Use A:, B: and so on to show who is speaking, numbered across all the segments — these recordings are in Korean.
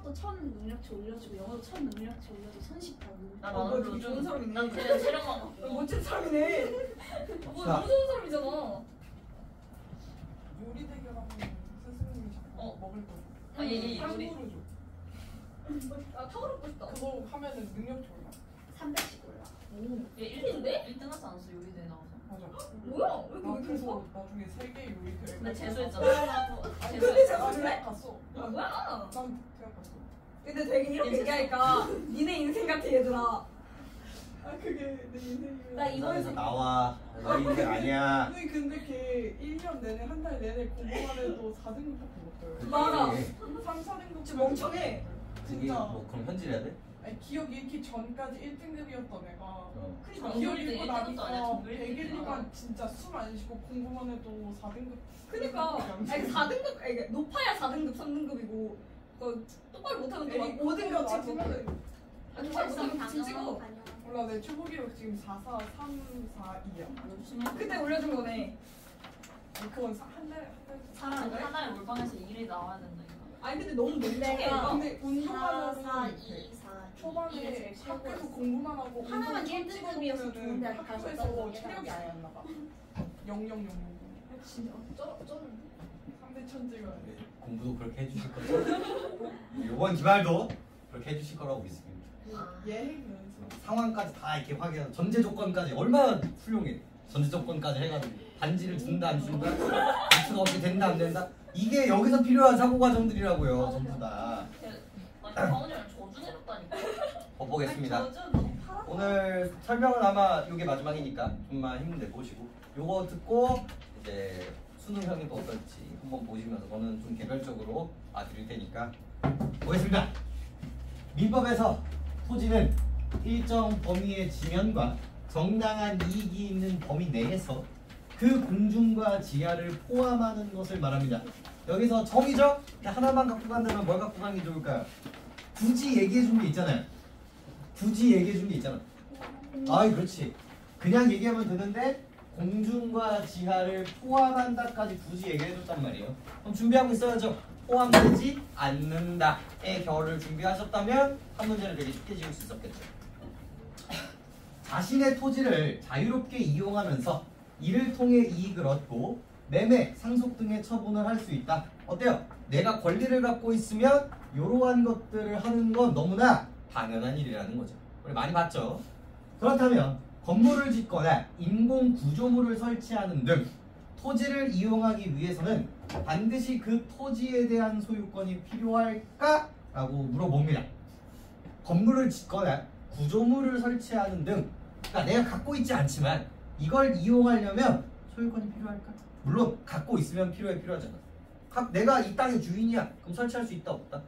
A: 수학도 1000 능력치 올려주고 영어도 1000 능력치 올려주고 선식하고.
B: 나 나는
A: 되게 좋은 사람이네.
B: 난 그냥 체력만 갖고.
A: 멋진 사람이네. 너무 좋은 사람이잖아.
C: 요리 대결하면 스승님이 자꾸 먹을 거.
B: 아니
C: 탕후루 줘.
A: 아 탕후루 먹고 싶다.
C: 그거 하면은 능력치 올라.
A: 300씩 올라.
B: 오, 얘 1인데? 1등 하지 않았어 요리대회 나와서.
C: 맞아.
A: 뭐야? 왜
C: 나
A: 그렇게
C: 그래서 나중에 세계 요리 대회.
B: 나 재수했잖아.
A: 근데 제가 그래?
C: 대학 갔어.
A: 아 뭐야?
C: 난 대학 갔어.
A: 근데 되게 이렇게 얘기하니까 니네 인생 같아 얘들아.
C: 아 그게 내 인생이야.
A: 나 이번에서
D: 나와. 너 인생 아니야.
C: 아니 근데 걔 1년 내내 한 달 내내 공부만 해도 4등급밖에 못 떠요.
A: 맞아.
C: 3, 4등급
A: 진짜 멍청해.
D: 이게
C: 진짜.
D: 뭐 그럼 현질해야 돼?
C: 아니 기억 잃기 전까지 1등급이었던 애가
A: 그니까
C: 기억
B: 정글도
C: 잃고
B: 1등급도 아니야,
C: 나니까
B: 정글
C: 100일
B: 1등급.
C: 동안 진짜 숨 안 쉬고 공부만 해도 4등급.
A: 그니까 아니 4등급 아니 높아야 4등급 3등급이고 그 똑바로 못하면 또 막 5등급 찍으면 아니 똑바로 못하면 진 찍어.
C: 몰라 내 최고 기록 지금 44342야.
A: 그때 올려준 거네.
C: 그건 한 달.
A: 잘하는 거야?
B: 하나에 몰빵해서 1위 나와야 된다니까.
A: 아니 근데 너무 멍청해.
C: 근데 운동하면
E: 4, 2, 4
C: 초반에 학교에서 공부만 하고
E: 하나만
C: 운동
E: 1등급이어서
C: 찍어보면은
E: 좋은데 아직
C: 학교에서
E: 가서
C: 체력이 아예 안 나가. 00000.
A: 진짜 쩌는
C: 3대 천지가.
D: 공부도 그렇게 해주실 거죠? 이번 기말도 그렇게 해주실 거라고 믿습니다.
C: 예행 연습.
D: 상황까지 다 이렇게 확인하고 전제 조건까지 얼마나 훌륭해. 전제 조건까지 해가지고 반지를 준다 안 준다, 미스가 어떻게 된다 안 된다. 이게 여기서 필요한 사고 과정들이라고요. 전부 다.
B: 아니 강원이랑 저주 내렸다니까.
D: 보겠습니다.
A: 너무 파란.
D: 오늘 설명은 아마 이게 마지막이니까 좀만 힘내 보시고 요거 듣고 이제 수능 형이 또 어떨지 한번 보시면서 저는 좀 개별적으로 봐드릴 테니까 보겠습니다. 민법에서 토지는 일정 범위의 지면과 정당한 이익이 있는 범위 내에서 그 공중과 지하를 포함하는 것을 말합니다. 여기서 정의죠? 하나만 갖고 간다면 뭘 갖고 가는 게 좋을까요? 굳이 얘기해 준 게 있잖아요. 굳이 얘기해 준 게 있잖아. 아이 그렇지. 그냥 얘기하면 되는데 공중과 지하를 포함한다까지 굳이 얘기해 줬단 말이에요. 그럼 준비하고 있어야죠. 포함되지 않는다의 결을 준비하셨다면 한 문제를 되게 쉽게 지을 수 있었겠죠. 자신의 토지를 자유롭게 이용하면서 이를 통해 이익을 얻고 매매, 상속 등의 처분을 할 수 있다. 어때요? 내가 권리를 갖고 있으면 이러한 것들을 하는 건 너무나 당연한 일이라는 거죠. 우리 많이 봤죠? 그렇다면 건물을 짓거나 인공 구조물을 설치하는 등 토지를 이용하기 위해서는 반드시 그 토지에 대한 소유권이 필요할까? 라고 물어봅니다. 건물을 짓거나 구조물을 설치하는 등 그러니까 내가 갖고 있지 않지만 이걸 이용하려면 소유권이 필요할까? 물론 갖고 있으면 필요하잖아. 내가 이 땅의 주인이야. 그럼 설치할 수 있다 없다?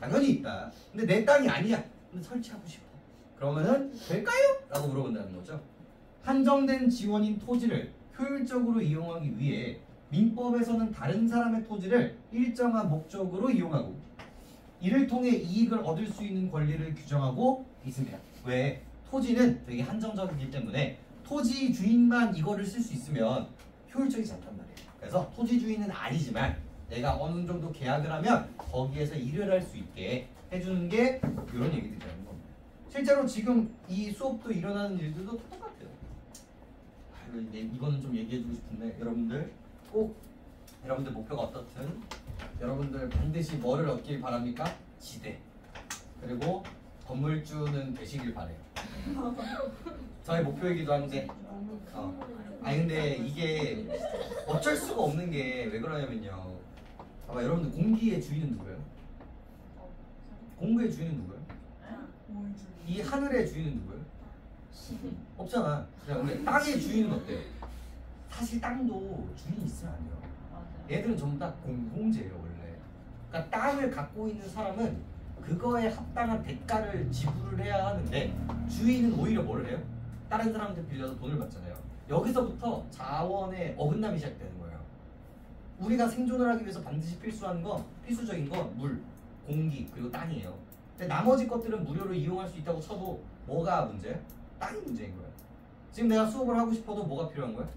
D: 당연히 있다. 근데 내 땅이 아니야. 근데 설치하고 싶어. 그러면은 될까요? 라고 물어본다는 거죠. 한정된 지원인 토지를 효율적으로 이용하기 위해 민법에서는 다른 사람의 토지를 일정한 목적으로 이용하고 이를 통해 이익을 얻을 수 있는 권리를 규정하고 있습니다. 왜? 토지는 되게 한정적이기 때문에 토지 주인만 이거를 쓸 수 있으면 효율적이지 않단 말이에요. 그래서 토지 주인은 아니지만 내가 어느 정도 계약을 하면 거기에서 일을 할 수 있게 해주는 게 이런 얘기들이라는 겁니다. 실제로 지금 이 수업도 일어나는 일들도 똑같아요. 이거는 좀 얘기해주고 싶은데 여러분들 꼭 여러분들 목표가 어떻든 여러분들 반드시 뭐를 얻길 바랍니까? 지대. 그리고 건물주는 되시길 바래요. 저의 목표이기도 한데 아니 근데 이게 어쩔 수가 없는 게 왜 그러냐면요. 아마 여러분들 공기의 주인은 누구예요? 공기의 주인은 누구예요? 이 하늘의 주인은 누구예요? 없잖아. 근데 땅의 주인은 어때요? 사실 땅도 주인이 있으면 안 돼요. 얘들은 전부 다 공공재예요 원래. 그러니까 땅을 갖고 있는 사람은 그거에 합당한 대가를 지불을 해야 하는데 주인은 오히려 뭐를 해요? 다른 사람한테 빌려서 돈을 받잖아요. 여기서부터 자원의 어긋남이 시작되는 거예요. 우리가 생존을 하기 위해서 반드시 필수적인 건 물, 공기, 그리고 땅이에요. 근데 나머지 것들은 무료로 이용할 수 있다고 쳐도 뭐가 문제예요? 땅이 문제인 거예요. 지금 내가 수업을 하고 싶어도 뭐가 필요한 거예요?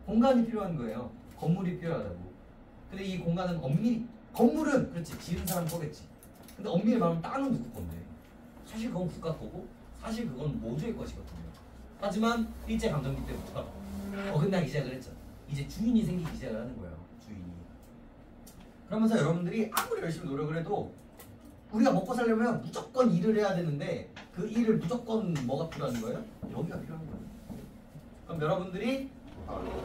D: 공간이 필요한 거예요. 건물이 필요하다고. 근데 이 공간은 엄밀히 건물은 그렇지 지은 사람 거겠지. 근데 엄밀히 말하면 땅은 누구 건데? 사실 그건 국가 거고 사실 그건 모두의 것이거든요. 하지만 일제강점기 때부터 어긋나기 시작을 했죠. 이제 주인이 생기기 시작을 하는 거예요. 주인이. 그러면서 여러분들이 아무리 열심히 노력을 해도 우리가 먹고 살려면 무조건 일을 해야 되는데 그 일을 무조건 뭐가 필요한 거예요? 여기가 필요한 거예요. 그럼 여러분들이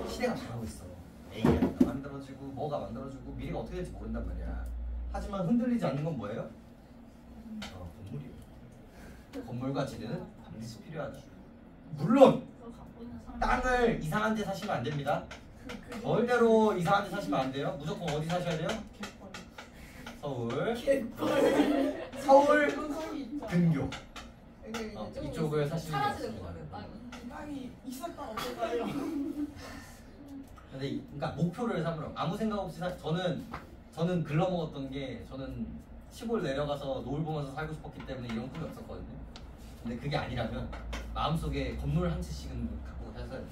D: 시대가 변하고 있어. AI가 만들어지고 뭐가 만들어지고 미래가 어떻게 될지 모른단 말이야. 하지만 흔들리지 않는 건 뭐예요? 건물이에요. 건물과 지대는 반드시 필요하다. 물론
B: 그걸 갖고 있는 사람.
D: 땅을 이상한 데 사시면 안 됩니다. 절대로 이상한 데 사시면 안 돼요. 무조건 어디 사셔야 돼요? 서울. 서울
C: 현상이 있잖아.
D: 근교.
A: 이게 이제 좀
D: 이쪽을 사시는 게
A: 사라지는
D: 맞습니다.
A: 거예요. 땅이.
C: 땅이 있었다 없었다요.
D: 근데 그러니까 목표를 삼으러 아무 생각 없이 저는 글러먹었던 게 저는 시골 내려가서 노을 보면서 살고 싶었기 때문에 이런 꿈이 없었거든요. 근데 그게 아니라면 마음속에 건물 한 채씩은 갖고 사셔야 돼요.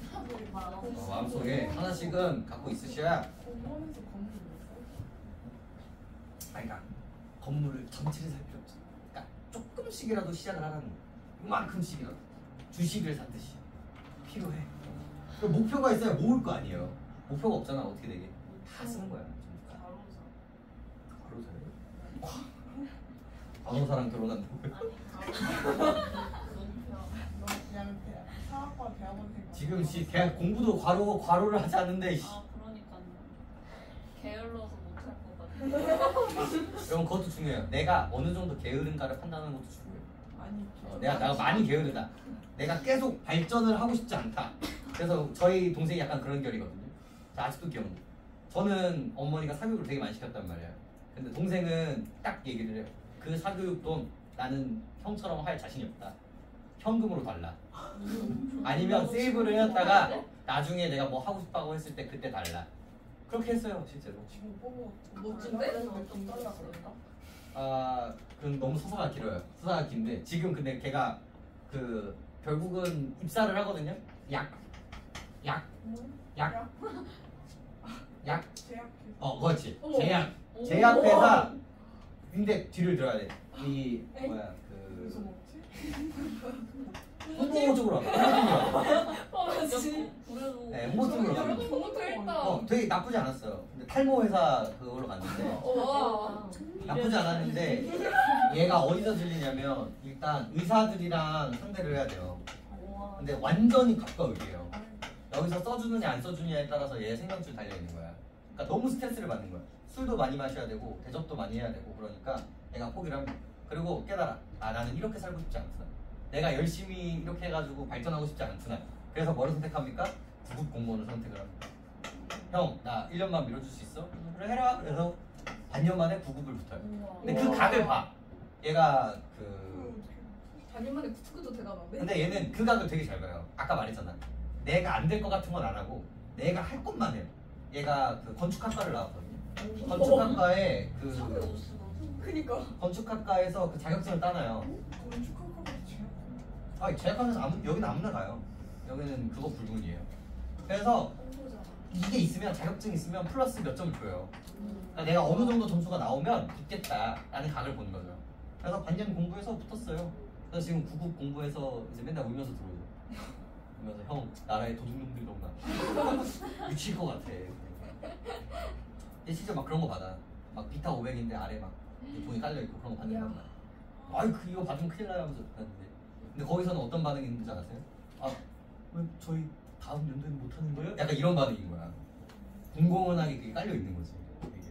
D: 마음속에 하나씩은 갖고 있으셔야.
C: 공원에서 건물 있어요?
D: 그러니까 건물을 전체를 살 필요 없죠. 그러니까 조금씩이라도 시작을 하라는 거예요. 이만큼씩이라도 주식을 샀듯이 필요해. 그 목표가 있어야 모을 거 아니에요. 목표가 없잖아. 어떻게 되게 다 쓰는 거야. 바로 사요. 간호사랑 결혼한다고.
C: 너 그냥 사학과 대학원 생각.
D: 지금 대학 공부도 과로를 하지 않는데.
B: 아 그러니까요. 게을러서 못할 것 같아.
D: 여러분 그것도 중요해요. 내가 어느 정도 게으른가를 판단하는 것도 중요해요.
C: 아니.
D: 내가 많이 게으르다. 내가 계속 발전을 하고 싶지 않다. 그래서 저희 동생이 약간 그런 결이거든요. 아직도 기억나. 저는 어머니가 사교육을 되게 많이 시켰단 말이에요. 근데 동생은 딱 얘기를 해요. 그 사교육 돈 나는 형처럼 할 자신이 없다. 현금으로 달라. 아니면 세이브를 해놨다가 나중에 내가 뭐 하고 싶다고 했을 때 그때 달라. 그렇게 했어요 실제로.
C: 지금 보고
A: 멋진데?
C: 돈 달라 그랬다.
D: 아 그건 너무 서사가 길어요. 서사가 긴데 지금 근데 걔가 그 결국은 입사를 하거든요. 약.
C: 제약회사.
D: 그렇지.
A: 어머.
D: 제약회사. 근데 뒤를 들어야 돼. 이 뭐야
C: 무슨
D: 그
C: 먹지?
D: 홍보 쪽으로 가봐.
B: 그래도
D: 네, 홍보 쪽으로 가봐.
A: 너무 되겠다.
D: 되게 나쁘지 않았어요. 근데 탈모 회사 그걸로 갔는데
A: 와.
D: 나쁘지 않았는데 얘가 어디서 들리냐면 일단 의사들이랑 상대를 해야 돼요.
B: 우와.
D: 근데 완전히 가까워요. 여기서 써주느냐 안 써주느냐에 따라서 얘 생명줄 달려 있는 거야. 그러니까 너무 스트레스를 받는 거야. 술도 많이 마셔야 되고 대접도 많이 해야 되고 그러니까 얘가 포기를 합니다. 그리고 깨달아. 나는 이렇게 살고 싶지 않구나. 내가 열심히 이렇게 해가지고 발전하고 싶지 않구나. 그래서 뭐를 선택합니까? 구급 공무원을 선택을 합니다. 형, 나 1년만 밀어줄 수 있어? 그래 해라. 그래서 반년 만에 구급을 붙어요. 근데 그 각을 봐. 얘가
A: 반년 만에 구축도 대단한데?
D: 근데 얘는 그 각을 되게 잘 봐요. 아까 말했잖아. 내가 안 될 것 같은 건 안 하고 내가 할 것만 해요. 얘가 그 건축학과를 나왔거든요. 건축학과에
A: 그니까.
D: 건축학과에서 그 자격증을 따나요.
C: 건축학과가 제약.
D: 제약하면서 여기는 아무나 가요. 여기는 그거 불문이에요. 그래서 이게 있으면 자격증 있으면 플러스 몇 점을 줘요. 그러니까 내가 어느 정도 점수가 나오면 붙겠다라는 각을 보는 거죠. 그래서 반년 공부해서 붙었어요. 그래서 지금 구급 공부해서 이제 맨날 울면서 들어오죠. 울면서 형 나라의 도둑놈들이 너무 많아. 미칠 것 같아. 얘 진짜 막 그런 거 받아. 막 비타 500인데 아래 막 돈이 깔려 있고 그런 거 받는 거 같아. 아이 이거 받으면 큰일 나요 하면서 받는데. 근데 거기서는 어떤 반응이 있는지 아세요? 왜 저희 다음 연도에는 못 하는 거예요? 약간 이런 반응인 거야. 공공연하게 그게 깔려 있는 거지. 이게.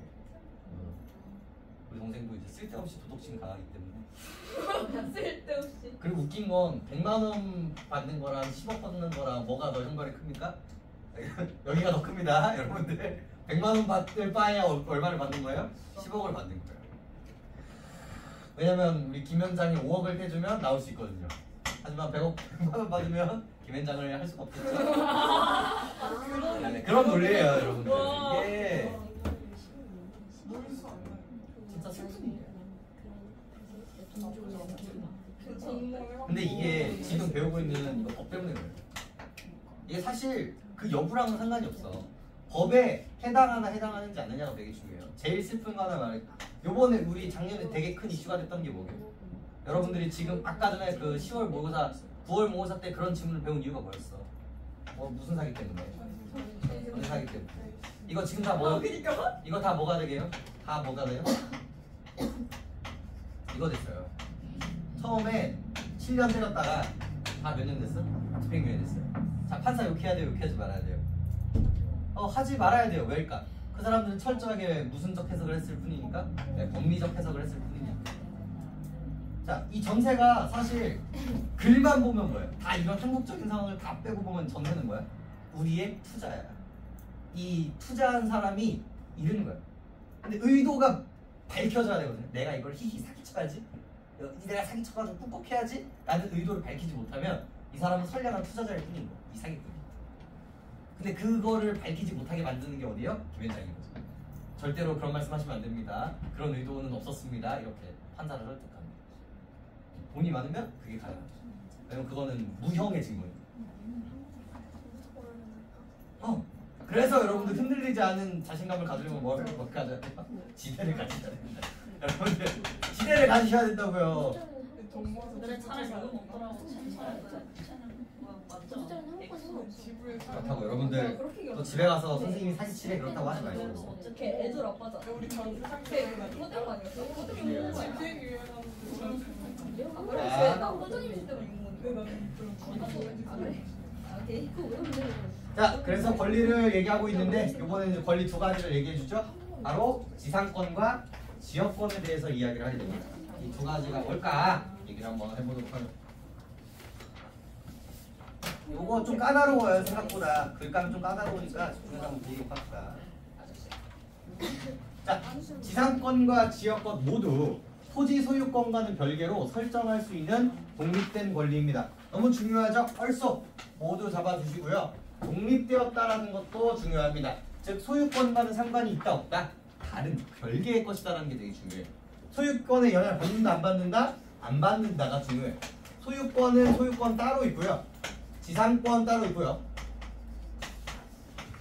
D: 우리 동생도 이제 쓸데없이 도덕심 강하기 때문에.
A: 쓸데없이.
D: 그리고 웃긴 건 100만 원 받는 거랑 10억 받는 거랑 뭐가 더 현발이 큽니까? 여기가 더 큽니다, 여러분들. 100만 원 받을 바에 얼마를 받는 거예요? 10억을 받는 거예요. 왜냐면 우리 김현장이 5억을 떼주면 나올 수 있거든요. 하지만 100만 원 받으면 김현장을 할 수가 없겠죠. 네, 그런 논리예요, 여러분들. 이게
C: 모일수 안 나요.
D: 진짜 슬픈 일이에요.
C: 공무원
D: 근데 이게 지금 배우고 있는 이거 법 때문에 그래요. 이게 사실 그 여부랑은 상관이 없어. 법에 해당하나 해당하는지 않느냐가 되게 중요해요. 제일 슬픈 거 하나 요번에 우리 작년에 되게 큰 이슈가 됐던 게 뭐게요? 여러분들이 지금 아까 전에 그 10월 모의고사, 9월 모의고사 때 그런 질문을 배운 이유가 뭐였어? 무슨 사기 때문에? 전세 사기 때문에. 이거 지금 다 뭐?
A: 그니까
D: 이거 다 뭐가 되게요? 다 뭐가 돼요? 이거 됐어요. 처음에 7년 때렸다가 다 몇 년 됐어? 200년 됐어요. 자, 판사 욕해야 돼요? 욕하지 말아야 돼요? 하지 말아야 돼요. 왜일까? 그 사람들은 철저하게 무슨적 해석을 했을 뿐이니까, 네, 법리적 해석을 했을 뿐이니까. 자, 이 전세가 사실 글만 보면 뭐예요? 다 이런 한국적인 상황을 다 빼고 보면 전세는 뭐야? 우리의 투자야. 이 투자한 사람이 잃은 거야. 근데 의도가 밝혀져야 되거든요. 내가 이걸 히히 사기쳐야지, 내가 사기쳐가지고 꾹꾹 해야지 라는 의도를 밝히지 못하면 이 사람은 선량한 투자자일 뿐인 거야. 이 사기꾼이. 근데 그거를 밝히지 못하게 만드는 게 어디예요? 김현장인 거죠. 절대로 그런 말씀 하시면 안 됩니다. 그런 의도는 없었습니다. 이렇게 판사를 설득합니다. 돈이 많으면 그게 가능하죠. 왜냐면 그거는 무형의 증거예요. 그래서 여러분들 흔들리지 않은 자신감을 가지려면 뭘 가져야 돼요? 지대를 가지셔야 됩니다. 여러분들 지대를 가지셔야 된다고요.
B: 그래 차라리 이거 먹더라고. 쟤는 맞죠?
D: 그렇다고 여러분들 또 집에 가서 선생님이 사기치래 그렇다고 하지 말고.
A: 걔 애들 아빠잖아.
C: 우리 전주
A: 걔
C: 상태는
A: 호텔 아니었어? 호텔 있는 거야.
C: 집행 유연하는데
A: 아 그래? 쟤나 호텔님 때문에 있는 건데.
C: 나는 그런
A: 아 그래? 아 걔 그거 왜 그래?
D: 자, 그래서 권리를 얘기하고 있는데 이번에는 이제 권리 두 가지를 얘기해 주죠. 바로 지상권과 지역권에 대해서 이야기를 하게 됩니다. 이 두 가지가 뭘까? 얘기를 한번 해보도록 하죠. 요거 좀 까다로워요. 생각보다 글감이 좀 까다로우니까 집중해서 한번 보도록 합시다. 자, 지상권과 지역권 모두 토지 소유권과는 별개로 설정할 수 있는 독립된 권리입니다. 너무 중요하죠? 얼쏘 모두 잡아주시고요. 독립되었다라는 것도 중요합니다. 즉 소유권과는 상관이 있다 없다? 다른 별개의 것이다라는 게 되게 중요해요. 소유권에 영향을 받는다 안 받는다? 안 받는다가 중요해요. 소유권은 소유권 따로 있고요. 지상권 따로 있고요.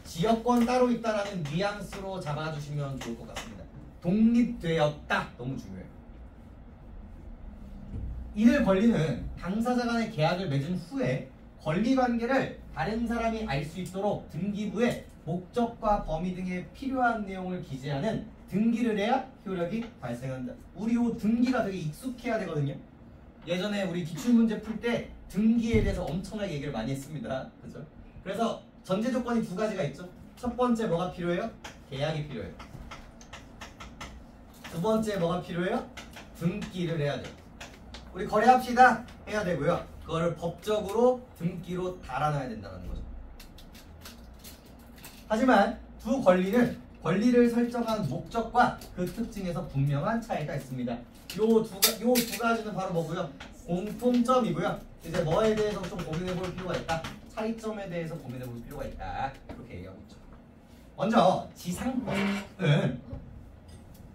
D: 지역권 따로 있다라는 뉘앙스로 잡아주시면 좋을 것 같습니다. 독립되었다 너무 중요해요. 이들 권리는 당사자 간의 계약을 맺은 후에 권리관계를 다른 사람이 알 수 있도록 등기부에 목적과 범위 등의 필요한 내용을 기재하는 등기를 해야 효력이 발생한다. 우리 요 등기가 되게 익숙해야 되거든요. 예전에 우리 기출문제 풀 때 등기에 대해서 엄청나게 얘기를 많이 했습니다. 그죠? 그래서 전제 조건이 두 가지가 있죠. 첫 번째 뭐가 필요해요? 계약이 필요해요. 두 번째 뭐가 필요해요? 등기를 해야 돼요. 우리 거래합시다 해야 되고요. 그거를 법적으로 등기로 달아놔야 된다는 거죠. 하지만 두 권리는 권리를 설정한 목적과 그 특징에서 분명한 차이가 있습니다. 요 두 가지는 바로 뭐고요? 공통점이고요. 이제 뭐에 대해서 좀 고민해 볼 필요가 있다. 차이점에 대해서 고민해 볼 필요가 있다. 그렇게 얘기하고 있죠. 먼저 지상권은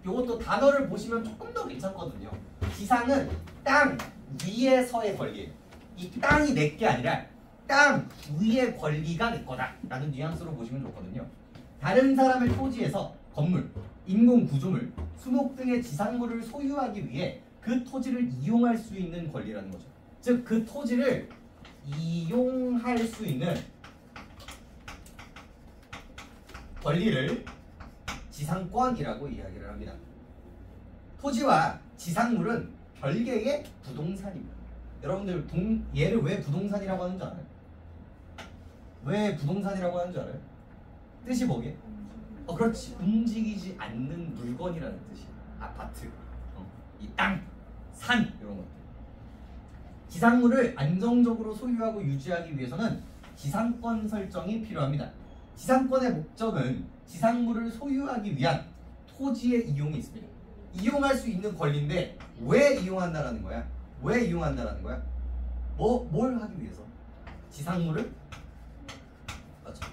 D: 요것도 단어를 보시면 조금 더 괜찮거든요. 지상은 땅 위에서의 권리예요. 이 땅이 내 게 아니라 땅 위의 권리가 내 거다 라는 뉘앙스로 보시면 좋거든요. 다른 사람의 토지에서 건물, 인공 구조물, 수목 등의 지상물을 소유하기 위해 그 토지를 이용할 수 있는 권리라는 거죠. 즉 그 토지를 이용할 수 있는 권리를 지상권이라고 이야기를 합니다. 토지와 지상물은 별개의 부동산입니다. 여러분들 얘를 왜 부동산이라고 하는 줄 알아요? 왜 부동산이라고 하는 줄 알아요? 뜻이 뭐게? 그렇지. 움직이지 않는 물건이라는 뜻이에요. 아파트, 이 땅, 산 이런 것들. 지상물을 안정적으로 소유하고 유지하기 위해서는 지상권 설정이 필요합니다. 지상권의 목적은 지상물을 소유하기 위한 토지의 이용이 있습니다. 이용할 수 있는 권리인데 왜 이용한다라는 거야? 왜 이용한다라는 거야? 뭘 하기 위해서? 지상물을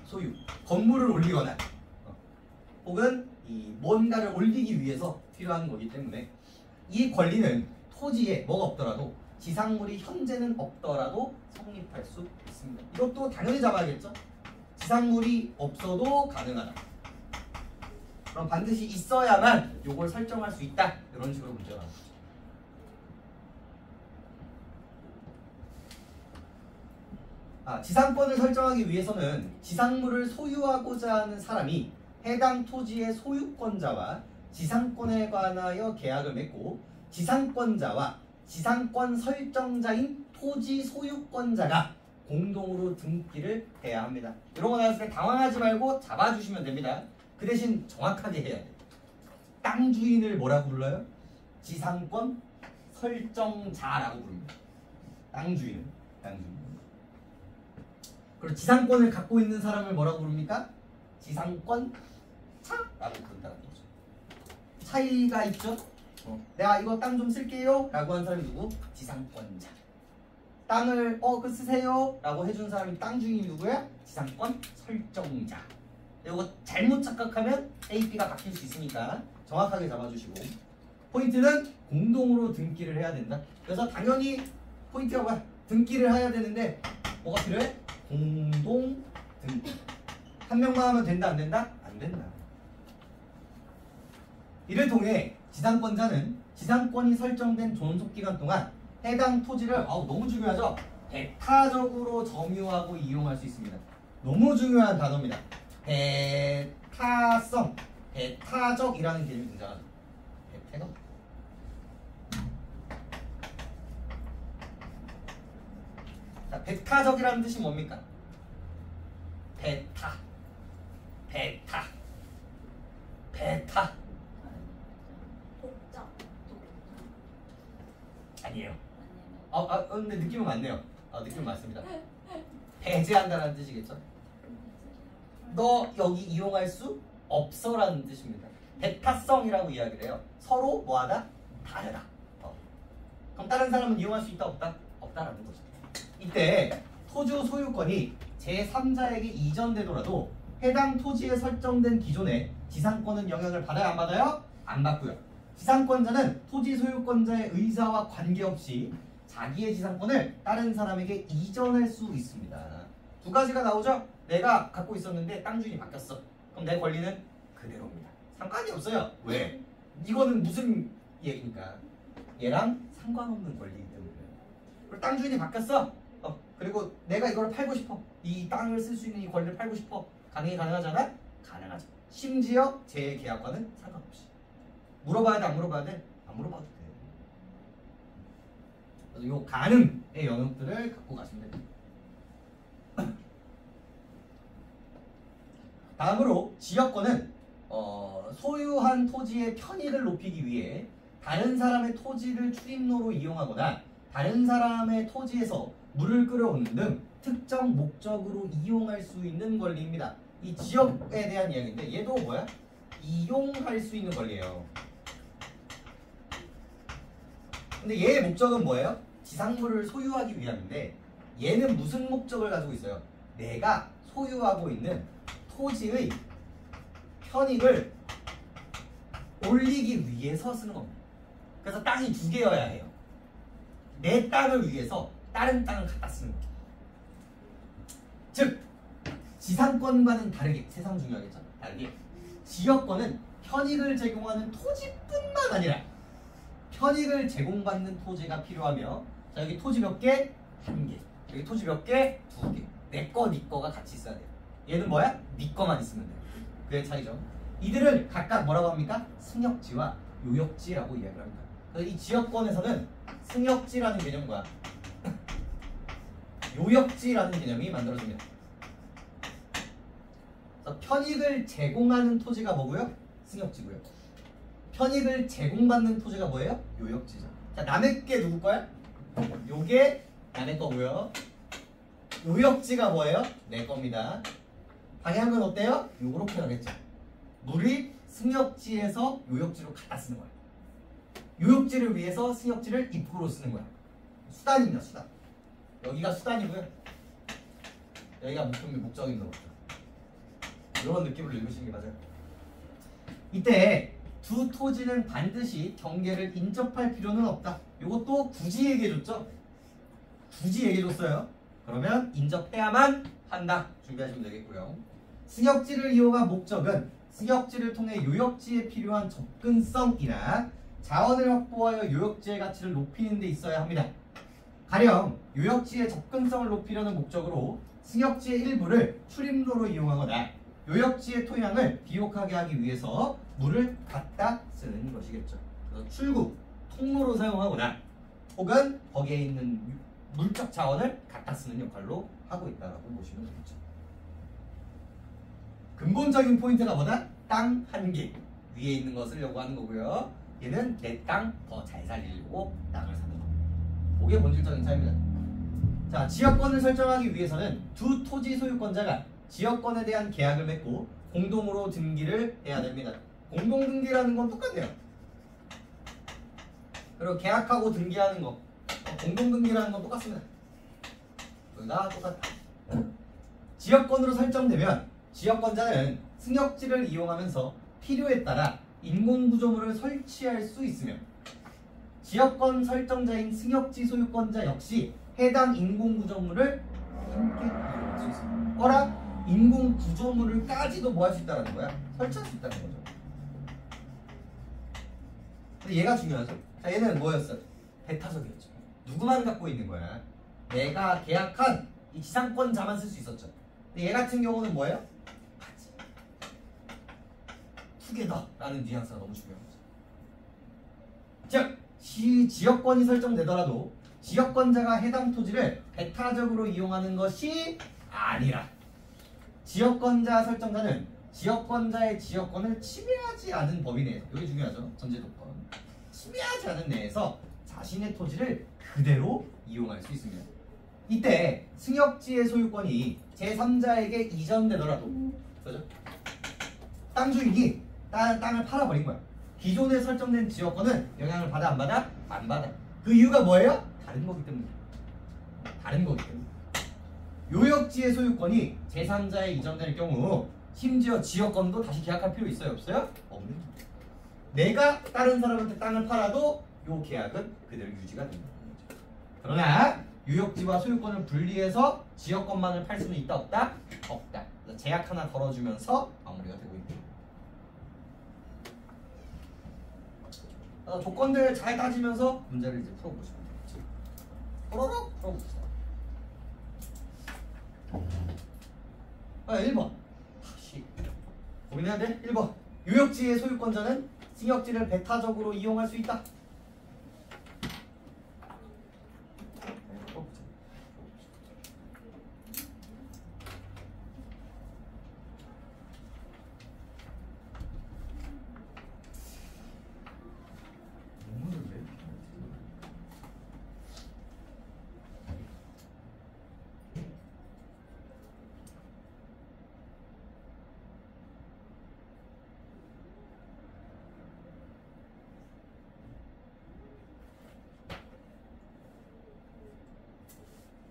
D: 소유, 건물을 올리거나 혹은 이 뭔가를 올리기 위해서 필요한 거기 때문에 이 권리는 토지에 뭐가 없더라도 지상물이 현재는 없더라도 성립할 수 있습니다. 이것도 당연히 잡아야겠죠? 지상물이 없어도 가능하다. 그럼 반드시 있어야만 요걸 설정할 수 있다. 이런 식으로 문제가 나오죠. 지상권을 설정하기 위해서는 지상물을 소유하고자 하는 사람이 해당 토지의 소유권자와 지상권에 관하여 계약을 맺고 지상권자와 지상권 설정자인 토지 소유권자가 공동으로 등기를 해야 합니다. 이런 거 나왔을 때 당황하지 말고 잡아주시면 됩니다. 그 대신 정확하게 해야 돼요. 땅 주인을 뭐라고 불러요? 지상권 설정자라고 부릅니다. 땅 주인은 땅 주인. 그리고 지상권을 갖고 있는 사람을 뭐라고 부릅니까? 지상권 차라고 부른다는 거죠. 차이가 있죠? 내가 이거 땅 좀 쓸게요 라고 한 사람이 누구? 지상권자. 땅을 그 쓰세요 라고 해준 사람이 땅 주인이 누구야? 지상권 설정자. 이거 잘못 착각하면 A, B가 바뀔 수 있으니까 정확하게 잡아주시고, 포인트는 공동으로 등기를 해야 된다. 그래서 당연히 포인트가 뭐야? 등기를 해야 되는데 뭐가 필요해? 공동 등기. 한 명만 하면 된다 안 된다? 안 된다. 이를 통해 지상권자는 지상권이 설정된 존속기간 동안 해당 토지를 너무 중요하죠? 배타적으로 점유하고 이용할 수 있습니다. 너무 중요한 단어입니다. 배타성, 배타적이라는 개념이 등장하죠. 배타가 자, 배타적이라는 뜻이 뭡니까? 배타, 배타, 배타.
A: 독자.
D: 아니에요. 근데 느낌은 맞네요. 느낌은 맞습니다. 배제한다라는 뜻이겠죠? 너 여기 이용할 수 없어라는 뜻입니다. 배타성이라고 이야기를 해요. 서로 뭐하다? 다르다. 그럼 다른 사람은 이용할 수 있다 없다? 없다라는 거죠. 이때 토지 소유권이 제3자에게 이전되더라도 해당 토지에 설정된 기존의 지상권은 영향을 받아요? 안 받아요? 안 받고요. 지상권자는 토지 소유권자의 의사와 관계없이 자기의 지상권을 다른 사람에게 이전할 수 있습니다. 두 가지가 나오죠? 내가 갖고 있었는데 땅 주인이 바뀌었어. 그럼 내 권리는 그대로입니다. 상관이 없어요. 왜? 이거는 무슨 얘기니까? 얘랑 상관없는 권리이기 때문에. 그리고 땅 주인이 바뀌었어. 그리고 내가 이걸 팔고 싶어. 이 땅을 쓸 수 있는 이 권리를 팔고 싶어. 가능하잖아? 가능하죠. 심지어 재계약과는 상관없이. 물어봐야 돼? 안 물어봐야 돼? 안 물어봐도 돼. 그래서 요 가능의 영역들을 갖고 가시면 됩니다. 다음으로 지역권은 소유한 토지의 편익을 높이기 위해 다른 사람의 토지를 출입로로 이용하거나 다른 사람의 토지에서 물을 끌어오는 등 특정 목적으로 이용할 수 있는 권리입니다. 이 지역에 대한 이야기인데 얘도 뭐야? 이용할 수 있는 권리예요. 근데 얘의 목적은 뭐예요? 지상물을 소유하기 위함인데 얘는 무슨 목적을 가지고 있어요? 내가 소유하고 있는 토지의 편익을 올리기 위해서 쓰는 겁니다. 그래서 땅이 두 개여야 해요. 내 땅을 위해서 다른 땅을 갖다 쓰는 거예요. 즉 지상권과는 다르게, 세상 중요하겠죠? 다르게 지역권은 편익을 제공하는 토지뿐만 아니라 편익을 제공받는 토지가 필요하며, 자 여기 토지 몇 개? 한 개. 여기 토지 몇 개? 두 개. 내 거, 네 거가 같이 있어야 돼요. 얘는 뭐야? 네 거만 있으면 돼요. 그게 차이죠. 이들을 각각 뭐라고 합니까? 승역지와 요역지라고 이야기를 합니다. 그래서 이 지역권에서는 승역지라는 개념과 요역지라는 개념이 만들어집니다. 그래서 편익을 제공하는 토지가 뭐고요? 승역지고요. 편익을 제공받는 토지가 뭐예요? 요역지죠. 자, 남의 게 누구 거야? 요게 남의 거고요. 요역지가 뭐예요? 내 겁니다. 방향은 어때요? 요렇게 가겠죠. 물이 승역지에서 요역지로 갖다 쓰는 거야. 요역지를 위해서 승역지를 입구로 쓰는 거야. 수단입니다. 수단. 여기가 수단이고요. 여기가 목적인 거죠. 이런 느낌으로 읽으시는 게 맞아요. 이때 두 토지는 반드시 경계를 인접할 필요는 없다. 이것도 굳이 얘기해줬죠? 굳이 얘기해줬어요. 그러면 인접해야만 한다. 준비하시면 되겠고요. 승역지를 이용한 목적은 승역지를 통해 요역지에 필요한 접근성이나 자원을 확보하여 요역지의 가치를 높이는 데 있어야 합니다. 가령 요역지의 접근성을 높이려는 목적으로 승역지의 일부를 출입로로 이용하거나 요역지의 토양을 비옥하게 하기 위해서 물을 갖다 쓰는 것이겠죠. 그래서 출구, 통로로 사용하거나 혹은 거기에 있는 물적 자원을 갖다 쓰는 역할로 하고 있다고 보시면 되겠죠. 근본적인 포인트가 뭐다? 땅 한개 위에 있는 거 쓰려고 하는 거고요. 얘는 내 땅 더 잘 살리려고 땅을 사는 거. 그게 본질적인 차이입니다. 자, 지역권을 설정하기 위해서는 두 토지 소유권자가 지역권에 대한 계약을 맺고 공동으로 등기를 해야 됩니다. 공동 등기라는 건 똑같네요. 그리고 계약하고 등기하는 거, 공동 등기라는 건 똑같습니다. 둘 다 똑같다. 지역권으로 설정되면 지역권자는 승역지를 이용하면서 필요에 따라 인공구조물을 설치할 수 있으며 지역권 설정자인 승역지 소유권자 역시 해당 인공구조물을 함께 이용할 수 있습니다. 어라? 인공구조물을까지도 뭐 할 수 있다는 거야? 설치할 수 있다는 거죠. 근데 얘가 중요하죠. 자, 얘는 뭐였어? 배타적이었죠. 누구만 갖고 있는 거야? 내가 계약한 이 지상권자만 쓸 수 있었죠. 근데 얘 같은 경우는 뭐예요? 투게더라는 뉘앙스가 너무 중요한 거죠. 즉, 지역권이 설정되더라도 지역권자가 해당 토지를 배타적으로 이용하는 것이 아니라 지역권자 설정자는 지역권자의 지역권을 침해하지 않은 범위 내에서, 이게 중요하죠. 전제조건. 침해하지 않은 내에서 자신의 토지를 그대로 이용할 수 있습니다. 이때 승역지의 소유권이 제3자에게 이전되더라도, 그죠? 땅 주인이 땅을 팔아버린 거야. 기존에 설정된 지역권은 영향을 받아 안 받아? 안 받아. 그 이유가 뭐예요? 다른 거기 때문에. 다른 거기 때문에. 요역지의 소유권이 제3자에 이전될 경우 심지어 지역권도 다시 계약할 필요 있어요? 없어요? 없는 거예요. 내가 다른 사람한테 땅을 팔아도 요 계약은 그대로 유지가 된다는 거죠. 그러나 요역지와 소유권을 분리해서 지역권만을 팔 수는 있다 없다? 없다. 제약 하나 걸어주면서 마무리가 되고 있는 거예요. 조건들 잘 따지면서 문제를 이제 풀어보시면 되겠죠. 호로록 풀어봅시다. 1번. 고민해야 돼? 1번. 요역지의 소유권자는 승역지를 배타적으로 이용할 수 있다.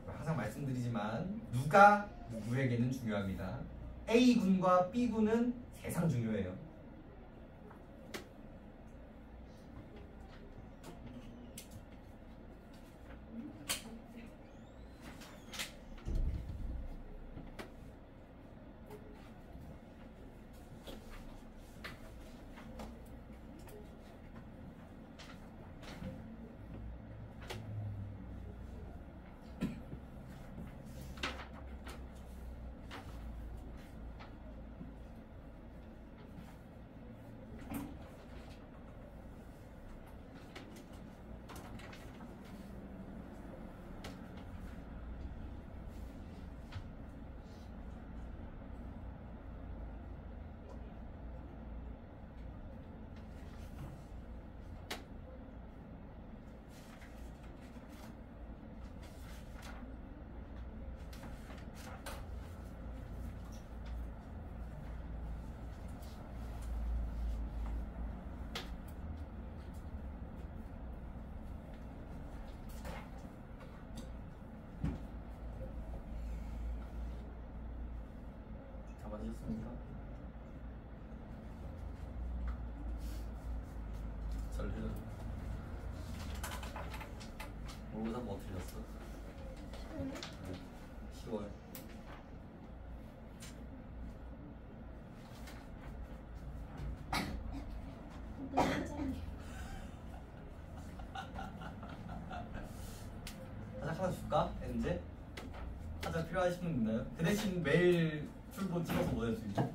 D: 항상 말씀드리지만 누가 누구에게는 중요합니다. A군과 B군은 세상 중요해요. 맞으셨습니까? 잘 들렸어. 모의고사 뭐 틀렸어? 쉬워요. 하나 줄까? 엔제? 화장 필요하신 분 있나요? 그 대신 매일 출근 찍어서 보낼 수 있는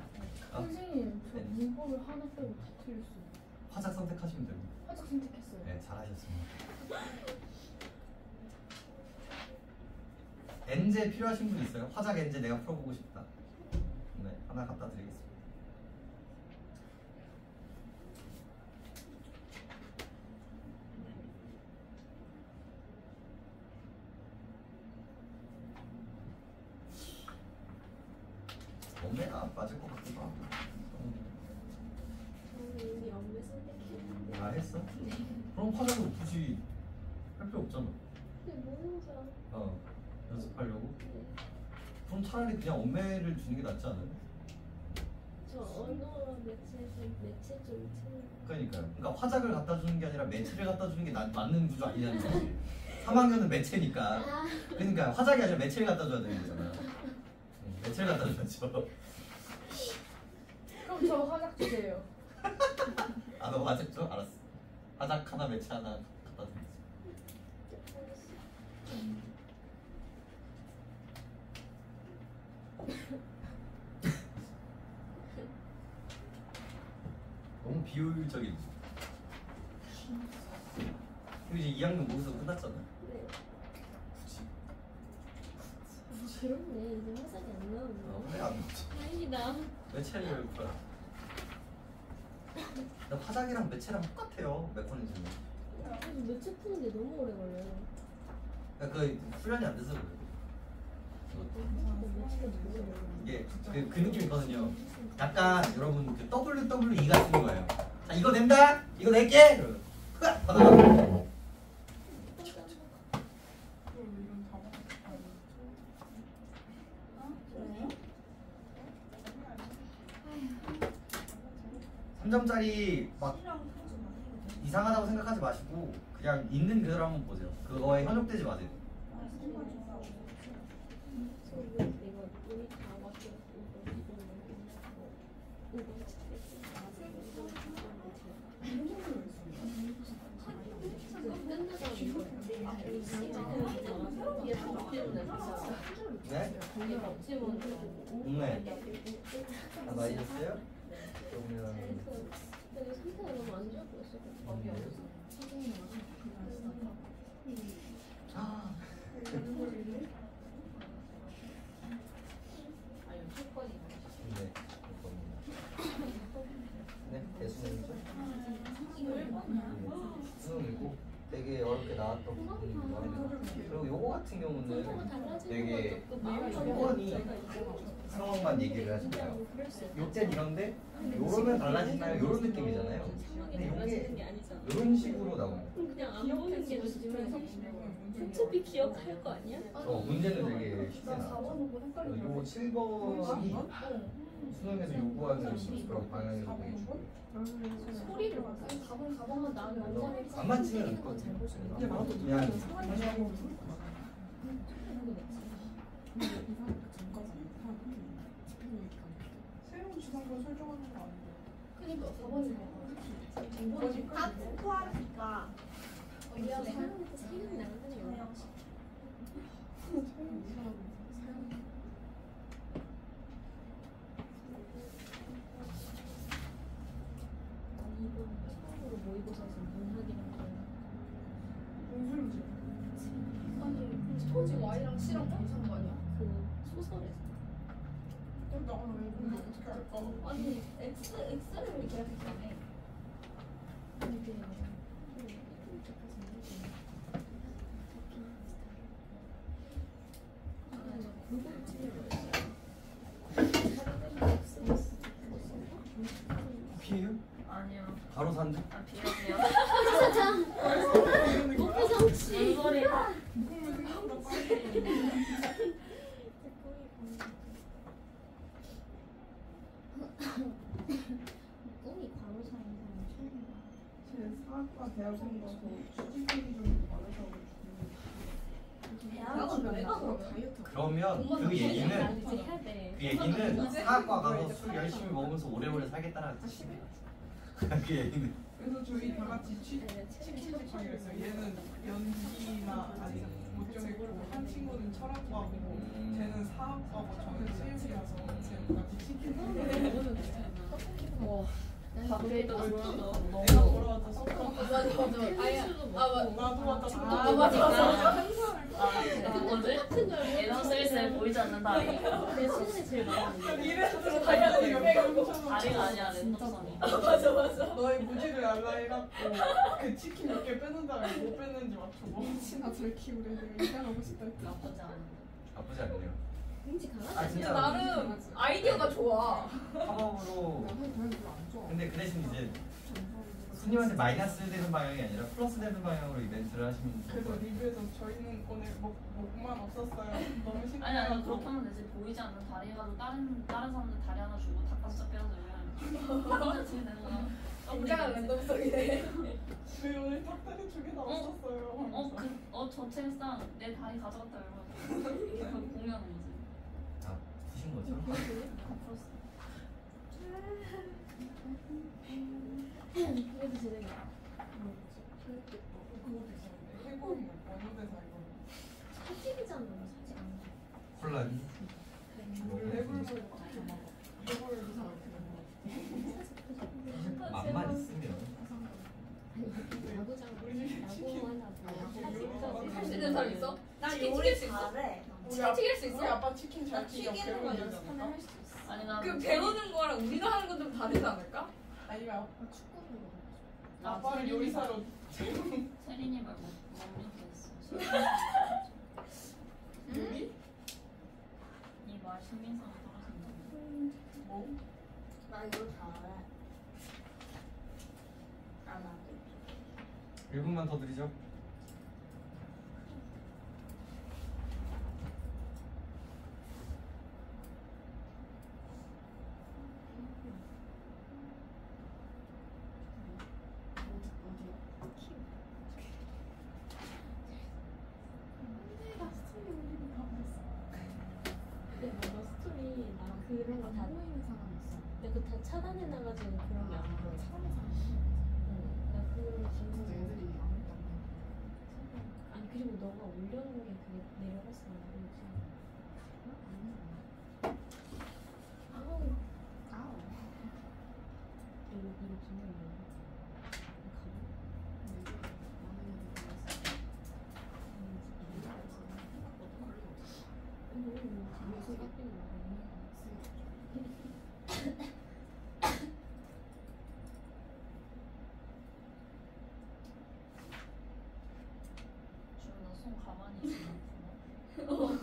B: 선생님 저 문법을 하나 빼고 다 틀렸어요.
D: 화장 선택하시면 됩니다.
B: 화장 선택했어요.
D: 네, 잘하셨습니다. 엔제 필요하신 분 있어요? 화작 엔제 내가 풀어보고 싶다. 네, 하나 갖다 드리겠습니다. 엄매가 맞을 것 같기도 하고.
E: 저는 이미 업무 선택했는데.
D: 아 했어? 그럼 화장을 굳이 할 필요 없잖아.
E: 근데 모르면서.
D: 연습하려고?
E: 네.
D: 그럼 차라리 그냥 엄매를 주는 게 낫지 않아요?
E: 저 언어 매체 좀 틀려.
D: 그러니까요. 그러니까 화작을 갖다 주는 게 아니라 매체를 갖다 주는 게 맞는 구조 아니냐는 거지. 3학년은 매체니까. 그러니까 화작이 아니라 매체를 갖다 줘야 되는 거잖아. 매체를 갖다 줘야죠.
B: 그럼 저 화장 주세요.
D: 아, 너 화작 줘? 알았어. 화작 하나, 매체 하나 갖다 드리겠습니다. 너무 비효율적인. 그리고 이제 2학년 모의고사 끝났잖아.
E: 네.
D: 굳이.
E: 그렇네. 이제 화장이 안 나오네.
D: 왜 안 넣지?
E: 다행이다.
D: 매체를 풀어야. 나 화작이랑 매체랑 똑같아요. 메커니즘은.
E: 그래서 매체 푸는데 너무 오래 걸려요.
D: 그러니까 그 훈련이 안 돼서 그래.
E: 근데 매체가 너무 오래 걸려요.
D: 이게 그 느낌 있거든요. 약간 여러분 그 WWE 같은 거예요. 자, 이거 낸다. 이거 낼게. 이러면 흐악 받아.
C: 그럼 이건 다 맞았어.
E: 그래요?
D: 3점짜리 막 이상하다고 생각하지 마시고 그냥 있는 그대로 한번 보세요. 그거에 현혹되지 마세요.
E: 내가 눈이 다 막혀.
D: 네? 네. 다 맞으셨어요? 그러면
E: 근데 상태가 너무 안 좋아 보였어. 밥이 없어서.
D: 아. 네. 네, 대수능이죠? 수능이고 되게 어렵게 나왔던 부분이기도 합니다. 그리고 요거 같은 경우는 되게 조건이 상황만 얘기를 하잖아요. 요땐 이런데 요러면 달라지나요? 요런 느낌이잖아요. 근데 요게 요런 식으로 나옵니다.
E: 그냥 안 보는 게 좋지만 어차피 기억할 거 아니야?
D: 문제는 되게 쉽게 나왔죠. 요거 7번이 수능에서 요구하는 그런 방향에서 되게 중요해요.
E: 소리를 볼까요? 4번만 나오면 완전히
D: 안 맞지는 않거든요. 그냥
C: 새로운 지상권 설정하는 거 아닌데.
E: 그니까 4번이
A: 아쿠아티카.
E: 미안해. 사람한테 생각이 나거든요. 이번 처음으로 모의고사에서 문학이라는 거.
C: 무슨 소리지?
B: 아니 토지 Y랑 C랑 비슷한 거 아니야?
E: 그 소설에서.
C: 그럼 나는 왜 어떻게 알까?
A: 아니 X를 이렇게 했다며.
E: 근데
D: 피해요?
B: 아니요.
D: 바로 산대?
B: 아 비염이요.
E: 목표 성취.
B: 소리.
C: 무슨 생각보다 빨리
E: 꿈이 과로사인 사람 처음이야.
C: 제 사학과 대학원 가서 취직률이 좀 많아서
A: 대학은 왜 가? 그러면?
D: 그러면 그 얘기는
E: 이제 해야 돼.
D: 그 얘기는 사학과 가서 술 열심히 먹으면서 오래오래 살겠다는 뜻입니다. 그 얘기는
C: 그래서 저희 다 같이 취직하기로 했어요. 얘는 연기나 아직 못 정했고 친구는 철학과고 쟤는 사학과고 저는 체육이라서 제가 치킨
E: 밖에도
C: 내가 돌아왔다 소금
B: 맞아.
C: 나도 왔다
E: 뭐지? 예상 스위스에 보이지 않는 다리.
B: 내 시간이 제일 많아.
C: 이래서 다리가
E: 다리가 아니야 랜덤선이.
C: 너의 무지를 알라 해갖고 그 치킨 몇 개 빼는 다음에 못 뺐는지 맞춰봐.
B: 나 잘 키우래. 내가 이사가고 싶다.
E: 나쁘지 않아.
D: 나쁘지 않네요.
B: 왠지 강아지
D: 아 진짜
A: 나름 아이디어가 좋아.
D: 학업으로.
B: 별로 안 좋아.
D: 근데 그 대신 이제 스님한테 마이너스 되는 방향이 아니라 플러스 되는 방향으로 이벤트를 하시면 좋을
C: 그래서
D: 것 같아요.
C: 리뷰에서 저희는 오늘 목만 없었어요. 너무
E: 아니
C: 신기하고
E: 그렇게 하면 되지. 보이지 않는 다리 해가지고 다른 사람들 다리 하나 주고 닭가슴살 빼어주면 어떻게 되는 거야?
A: 굉장한 랜덤성이네.
C: 저희 오늘 닭다리 2개 나왔었어요.
E: 저 책상 내 다리 가져갔다 이러면 공유하는 거지.
D: 아 푸신 거죠?
B: 그래도 제대로.
C: 그것도 있었는데 해골 원효대사 이거
B: 사직이잖아. 사직 안 돼.
D: 콜라비.
C: 해골
D: 맛만 있으면.
A: 할 수 있는 사람 있어? 나 치킨 튀길 수 있어? 치킨 튀길 수
C: 우리
A: 있어?
C: 아빠 치킨 잘 튀겨
B: 튀기는 거
C: 배우는
B: 연습하면
C: 거니까.
B: 할 수 있어.
E: 아니 나
A: 그 배우는 거랑 우리가 하는 건 좀 다르지 않을까?
C: 아니면
B: 축구를
C: 아빠를 요리사로
E: 세린이 말고 멈춰있어.
C: 요리?
E: 이말 신빙성이 떨어진다.
C: 뭐?
B: 나 이거 잘해. 안 하고.
D: 1분만 더 드리죠.
B: 뭔가 스토리 나 그런 거 다 보이는 사람 있어. 근데 그 다 차단해놔가지고 그런 게 안 보여. 나 그런 질문 애들이 아니 그리고 너가 올려놓은 게 그게 내려갔어 나 그러지. 아우. 이거 정말 뭐야?
E: 주연아 손 가만히 있으면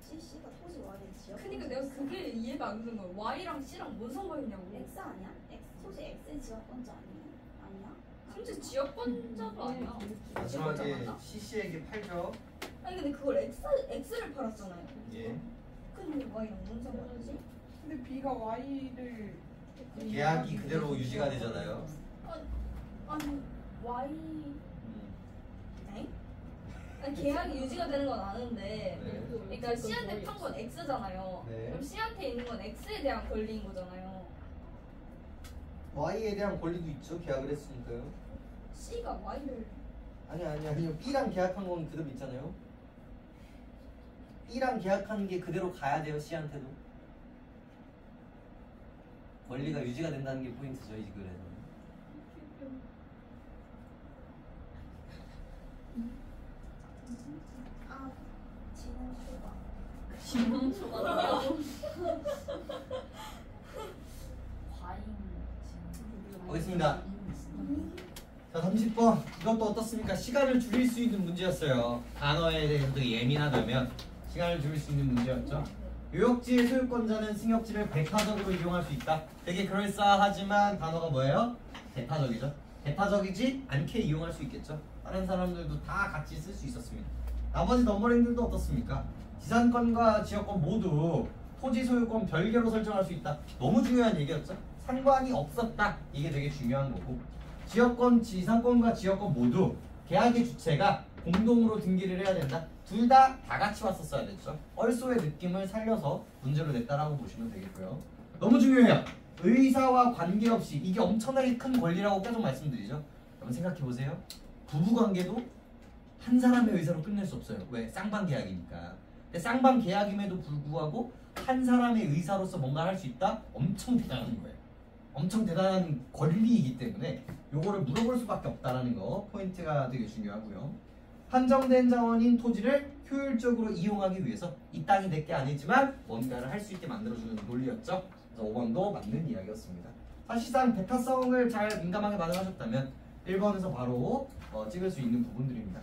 F: CC가 토지 Y의 지역.
A: 그니까 내가 그게 이해가 안 되는 거야. Y랑 C랑 뭔 상관이냐고.
F: X 아니야? X 토지 X의 지역권자 아니야?
A: 심지어 지역권자도 아니야.
D: 마지막에 CC에게 팔죠.
A: 아니 근데 그걸 X를 팔았잖아요.
D: 예.
A: 근데 Y랑 뭔 상관이지?
C: 근데 B가 Y를
D: 계약이 그대로 유지가 되잖아요.
A: 아니 Y
F: 엥?
A: 아니 계약이 유지가 되는 건 아는데
D: 네.
A: 그러니까 C한테 판 건 X잖아요.
D: 네.
A: 그럼 C한테 있는 건 X에 대한 권리인 거잖아요.
D: Y에 대한 권리도 있죠. 계약을 했으니까요.
A: C가 Y를
D: 아니요. B랑 계약한 건 그대로 있잖아요. B랑 계약한 게 그대로 가야 돼요. C한테도. 권리가 유지가 된다는 게 포인트죠. 이 글에서.
F: 아, 지능 초과.
E: 진홍초가 과잉
D: 보겠습니다. 자, 30번. 이것도 어떻습니까? 시간을 줄일 수 있는 문제였어요. 단어에 대해서도 예민하다면 시간을 줄일 수 있는 문제였죠. 요역지의 소유권자는 승역지를 배타적으로 이용할 수 있다. 되게 그럴싸하지만 단어가 뭐예요? 배타적이죠. 배타적이지 않게 이용할 수 있겠죠. 다른 사람들도 다 같이 쓸 수 있었습니다. 나머지 넘버링들도 어떻습니까? 지상권과 지역권 모두 토지 소유권 별개로 설정할 수 있다. 너무 중요한 얘기였죠. 상관이 없었다. 이게 되게 중요한 거고, 지역권, 지상권과 지역권 모두 계약의 주체가 공동으로 등기를 해야 된다. 둘 다 같이 왔었어야 됐죠. 얼소의 느낌을 살려서 문제로 냈다라고 보시면 되겠고요. 너무 중요해요. 의사와 관계없이, 이게 엄청나게 큰 권리라고 계속 말씀드리죠. 여러분 생각해보세요. 부부관계도 한 사람의 의사로 끝낼 수 없어요. 왜? 쌍방 계약이니까. 근데 쌍방 계약임에도 불구하고 한 사람의 의사로서 뭔가를 할 수 있다? 엄청 대단한 거예요. 엄청 대단한 권리이기 때문에 요거를 물어볼 수밖에 없다라는 거 포인트가 되게 중요하고요. 한정된 자원인 토지를 효율적으로 이용하기 위해서 이 땅이 내 게 아니지만 뭔가를 할 수 있게 만들어주는 논리였죠. 그래서 5번도 맞는 이야기였습니다. 사실상 대타성을 잘 민감하게 반응하셨다면 1번에서 바로 찍을 수 있는 부분들입니다.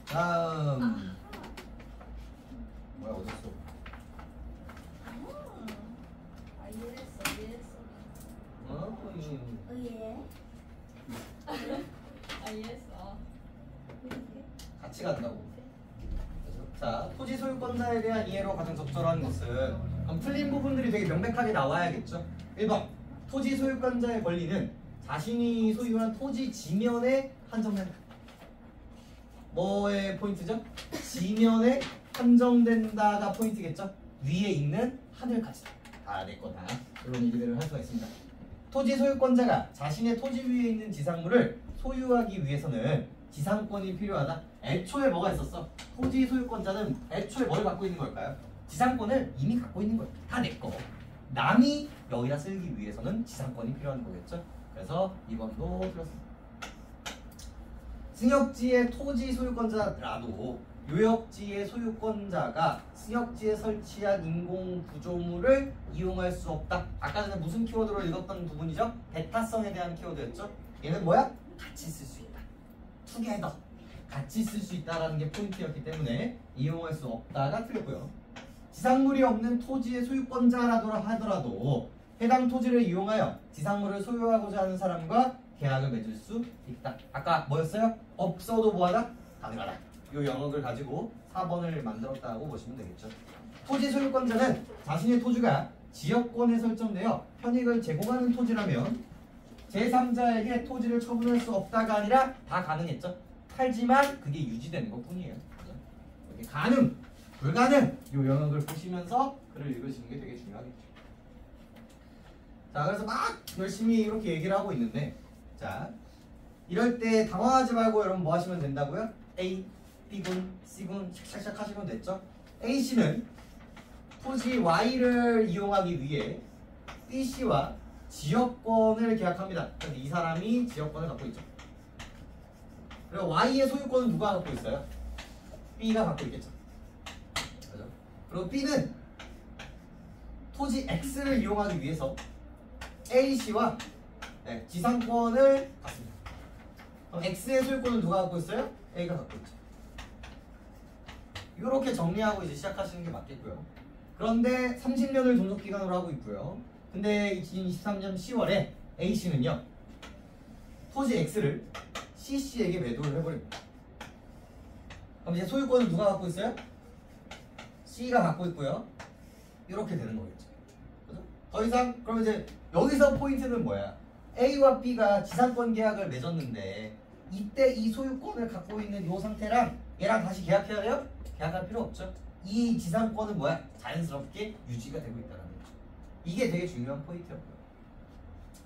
D: 다음 뭐야 어딨어?
F: 예.
D: 같이 간다고. 자, 토지 소유권자에 대한 이해로 가장 적절한 것은, 그럼 틀린 부분들이 되게 명백하게 나와야겠죠. 1번, 토지 소유권자의 권리는 자신이 소유한 토지 지면에 한정된다. 뭐의 포인트죠? 지면에 한정된다가 포인트겠죠. 위에 있는 하늘까지다. 다 내 거다. 이런 얘기들을 할 수가 있습니다. 토지 소유권자가 자신의 토지 위에 있는 지상물을 소유하기 위해서는 지상권이 필요하다. 애초에 뭐가 있었어? 토지 소유권자는 애초에 뭘 갖고 있는 걸까요? 지상권을 이미 갖고 있는 거예요. 다 내 거. 남이 여기다 쓰기 위해서는 지상권이 필요한 거겠죠. 그래서 2번도 틀렸습니다. 승역지의 토지 소유권자라도 요역지의 소유권자가 승역지에 설치한 인공 구조물을 이용할 수 없다. 아까 전에 무슨 키워드로 읽었던 부분이죠? 대타성에 대한 키워드였죠. 얘는 뭐야? 같이 쓸 수 있다. 투게더. 같이 쓸 수 있다라는 게 포인트였기 때문에 이용할 수 없다가 틀렸고요. 지상물이 없는 토지의 소유권자라도 하더라도 해당 토지를 이용하여 지상물을 소유하고자 하는 사람과 계약을 맺을 수 있다. 아까 뭐였어요? 없어도 뭐하다? 가능하다. 이 영역을 가지고 4번을 만들었다고 보시면 되겠죠. 토지 소유권자는 자신의 토지가 지역권에 설정되어 편익을 제공하는 토지라면 제3자에게 토지를 처분할 수 없다가 아니라 다 가능했죠. 팔지만 그게 유지되는 것 뿐이에요. 이렇게 가능, 불가능 이 영역을 보시면서 글을 읽으시는 게 되게 중요하겠죠. 자, 그래서 막 열심히 이렇게 얘기를 하고 있는데, 자, 이럴 때 당황하지 말고 여러분 뭐 하시면 된다고요? A, B군, C군 샥샥샥 하시면 됐죠? A씨는 토지 Y를 이용하기 위해 B씨와 지역권을 계약합니다. 그래서 이 사람이 지역권을 갖고 있죠. 그리고 Y의 소유권은 누가 갖고 있어요? B가 갖고 있겠죠. 그죠? 그리고 B는 토지 X를 이용하기 위해서 A씨와 지상권을 갖습니다. 그럼 X의 소유권은 누가 갖고 있어요? A가 갖고 있죠. 이렇게 정리하고 이제 시작하시는 게 맞겠고요. 그런데 30년을 존속기간으로 하고 있고요. 근데 2023년 10월에 A씨는요, 토지 X를 C씨에게 매도를 해버립니다. 그럼 이제 소유권은 누가 갖고 있어요? C가 갖고 있고요. 이렇게 되는 거겠죠. 그죠? 더 이상, 그럼 이제 여기서 포인트는 뭐야? A와 B가 지상권 계약을 맺었는데 이때 이 소유권을 갖고 있는 이 상태랑 얘랑 다시 계약해야 돼요? 계약할 필요 없죠. 이 지상권은 뭐야? 자연스럽게 유지가 되고 있다는 거죠. 이게 되게 중요한 포인트였고요.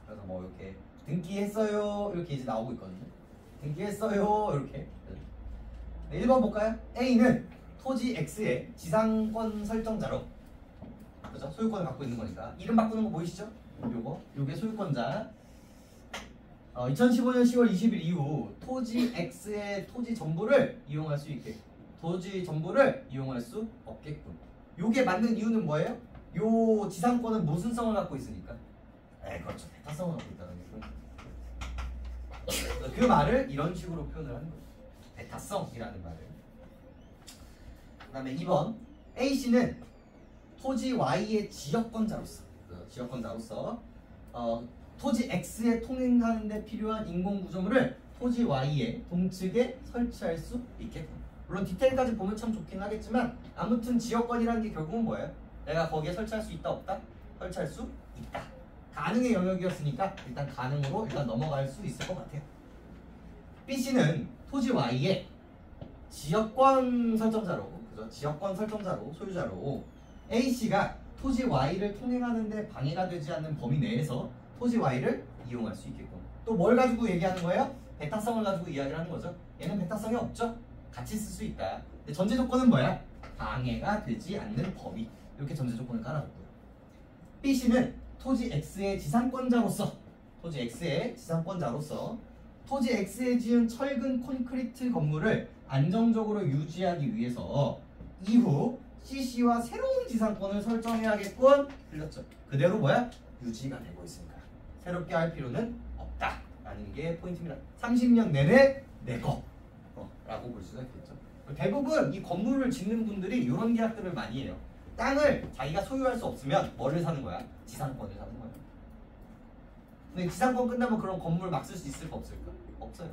D: 그래서 뭐 이렇게 등기했어요 이렇게 이제 나오고 있거든요. 등기했어요 이렇게. 1번 볼까요? A는 토지 X의 지상권 설정자로, 그죠? 소유권을 갖고 있는 거니까 이름 바꾸는 거 보이시죠? 요게 소유권자. 2015년 10월 20일 이후 토지 X의 토지 전부를 이용할 수 있게, 토지 전부를 이용할 수 없게끔. 요게 맞는 이유는 뭐예요? 요 지상권은 모순성을 갖고 있으니까. 그렇죠. 대타성을 갖고 있다는 게. 그 말을 이런 식으로 표현을 하는 거죠. 대타성이라는 말을. 그 다음에 2번 A씨는 토지 Y의 지역권자로서, 토지 X에 통행하는 데 필요한 인공구조물을 토지 Y의 동측에 설치할 수 있겠군. 물론 디테일까지 보면 참 좋긴 하겠지만 아무튼 지역권이라는 게 결국은 뭐예요? 내가 거기에 설치할 수 있다 없다? 설치할 수 있다. 가능의 영역이었으니까 일단 가능으로 일단 넘어갈 수 있을 것 같아요. BC는 토지 Y의 지역권 설정자로, 그죠? 지역권 설정자로, 소유자로 A씨가 토지 Y를 통행하는데 방해가 되지 않는 범위 내에서 토지 Y를 이용할 수 있겠군. 또 뭘 가지고 얘기하는 거예요? 배타성을 가지고 이야기를 하는 거죠. 얘는 배타성이 없죠? 같이 쓸 수 있다. 근데 전제 조건은 뭐야? 방해가 되지 않는 범위. 이렇게 전제 조건을 깔아줬고요. B씨는 토지 X의 지상권자로서 토지 X의 지상권자로서 토지 X에 지은 철근 콘크리트 건물을 안정적으로 유지하기 위해서 이후 CC와 새로운 지상권을 설정해야겠군. 틀렸죠. 그대로 뭐야? 유지가 되고 있으니까 새롭게 할 필요는 없다라는 게 포인트입니다. 30년 내내 내 거 라고 볼 수가 있겠죠. 대부분 이 건물을 짓는 분들이 이런 계약들을 많이 해요. 땅을 자기가 소유할 수 없으면 뭐를 사는 거야? 지상권을 사는 거야. 근데 지상권 끝나면 그런 건물 막 쓸 수 있을까 없을까? 없어요.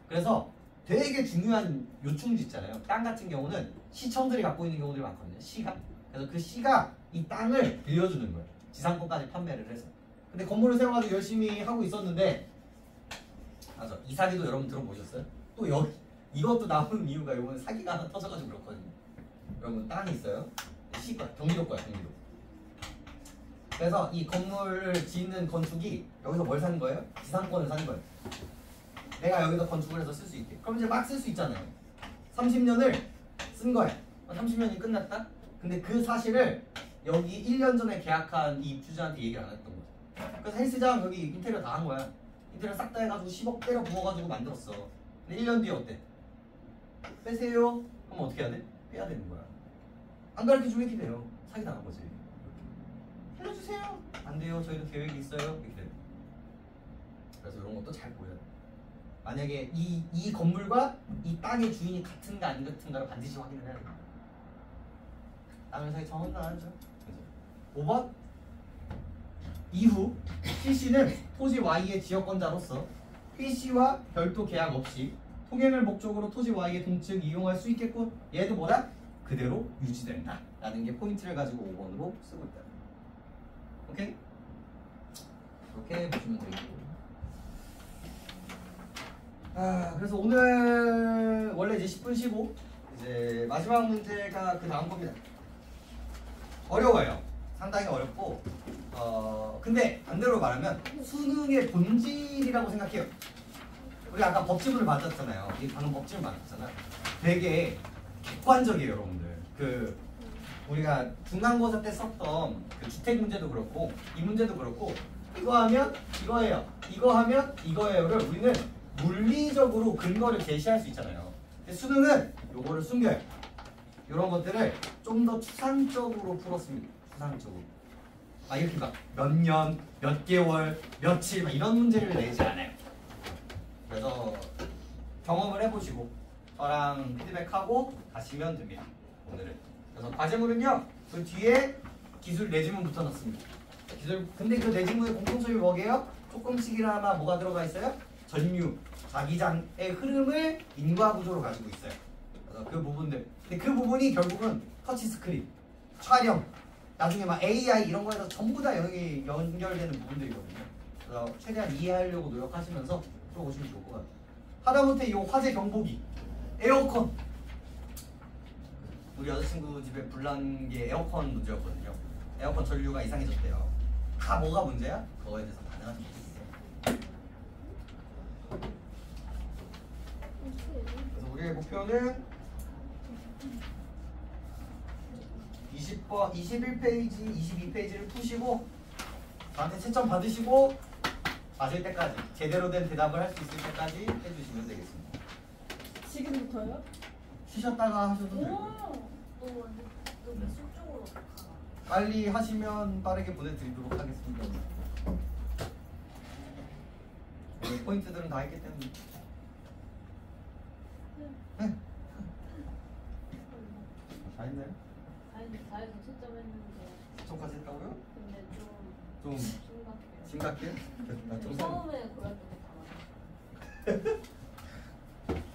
D: 그래서 되게 중요한 요충지 있잖아요. 땅 같은 경우는 시청들이 갖고 있는 경우들이 많거든요. 시가. 그래서 그 시가 이 땅을 빌려주는 거예요. 지상권까지 판매를 해서. 근데 건물을 세워가지고 열심히 하고 있었는데, 맞아, 이 사기도 여러분 들어보셨어요? 또 여기 이것도 나오는 이유가 이번에 사기가 하나 터져가지고 그렇거든요. 여러분 땅이 있어요. 시가 경기도 거야, 경기도. 그래서 이 건물을 짓는 건축이 여기서 뭘 사는 거예요? 지상권을 사는 거예요. 내가 여기서 건축을 해서 쓸 수 있게. 그럼 이제 막 쓸 수 있잖아요. 30년을 쓴 거야. 30년이 끝났다? 근데 그 사실을 여기 1년 전에 계약한 이 입주자한테 얘기를 안 했던 거죠. 그래서 헬스장 여기 인테리어 다 한 거야. 인테리어 싹 다 해가지고 10억 때려 부어가지고 만들었어. 근데 1년 뒤에 어때? 빼세요? 그럼 어떻게 해야 돼? 빼야 되는 거야. 안 가르쳐주면 이렇게 돼요. 사기 당한 거지. 살려주세요. 안 돼요. 저희도 계획이 있어요. 이렇게 돼요. 그래서 이런 것도 잘 보여요. 만약에 이 건물과 이 땅의 주인이 같은가 안 같은가를 반드시 확인을 해야 됩니다. 땅을 사기 참 혼란하죠. 5번 이후 CC는 토지 Y의 지역권자로서 PC와 별도 계약 없이 통행을 목적으로 토지 Y의 동측 이용할 수 있겠고 얘도 뭐다? 그대로 유지된다 라는 게 포인트를 가지고 5번으로 쓰고 있다. 오케이? 이렇게 보시면 되겠고, 그래서 오늘 원래 이제 10분 쉬고 이제 마지막 문제가 그 다음 겁니다. 어려워요. 상당히 어렵고 근데 반대로 말하면 수능의 본질이라고 생각해요. 우리 아까 법지문을 맞았잖아요. 이 방금 법지문 맞았잖아. 되게 객관적이에요, 여러분들. 그 우리가 중간고사 때 썼던 그 주택 문제도 그렇고 이 문제도 그렇고 이거 하면 이거예요. 이거 하면 이거예요를 우리는 물리적으로 근거를 제시할 수 있잖아요. 근데 수능은 요거를 숨겨요. 이런 것들을 좀 더 추상적으로 풀었습니다. 추상적으로. 이렇게 막 몇 년, 몇 개월, 며칠 막 이런 문제를 내지 않아요. 그래서 경험을 해보시고 저랑 피드백하고 가시면 됩니다. 오늘은. 그래서 과제물은요. 그 뒤에 기술 내지문 붙여놨습니다. 기술 근데 그 내지문의 공통점이 뭐게요? 조금씩이나마 뭐가 들어가 있어요? 전류, 자기장의 흐름을 인과 구조로 가지고 있어요. 그래서 그 부분들. 근데 그 부분이 결국은 터치 스크린, 촬영, 나중에 막 AI 이런 거에서 전부 다 연결되는 부분들이거든요. 그래서 최대한 이해하려고 노력하시면서 풀어보시면 좋을 것 같아요. 하다못해 이 화재 경보기, 에어컨. 우리 여자친구 집에 불난 게 에어컨 문제였거든요. 에어컨 전류가 이상해졌대요. 다 뭐가 문제야? 그거에 대해서 반응하지 못했어요. 그래서 우리의 목표는 20번, 21페이지, 22페이지를 푸시고 저한테 채점 받으시고 맞을 때까지 제대로 된 대답을 할 수 있을 때까지 해주시면 되겠습니다.
A: 지금부터요?
D: 쉬셨다가 하셔도 되고
F: 또 미술적으로 가.
D: 빨리 하시면 빠르게 보내드리도록 하겠습니다. 오늘 포인트들은 다 했기 때문에 네. 다 했나요?
B: 다해서 채점했는데
D: 초까지 했다고요?
B: 근데
D: 좀
B: 심각해요.
D: 심각해요? 좀
B: 처음에 그랬던 거 다 맞았어요.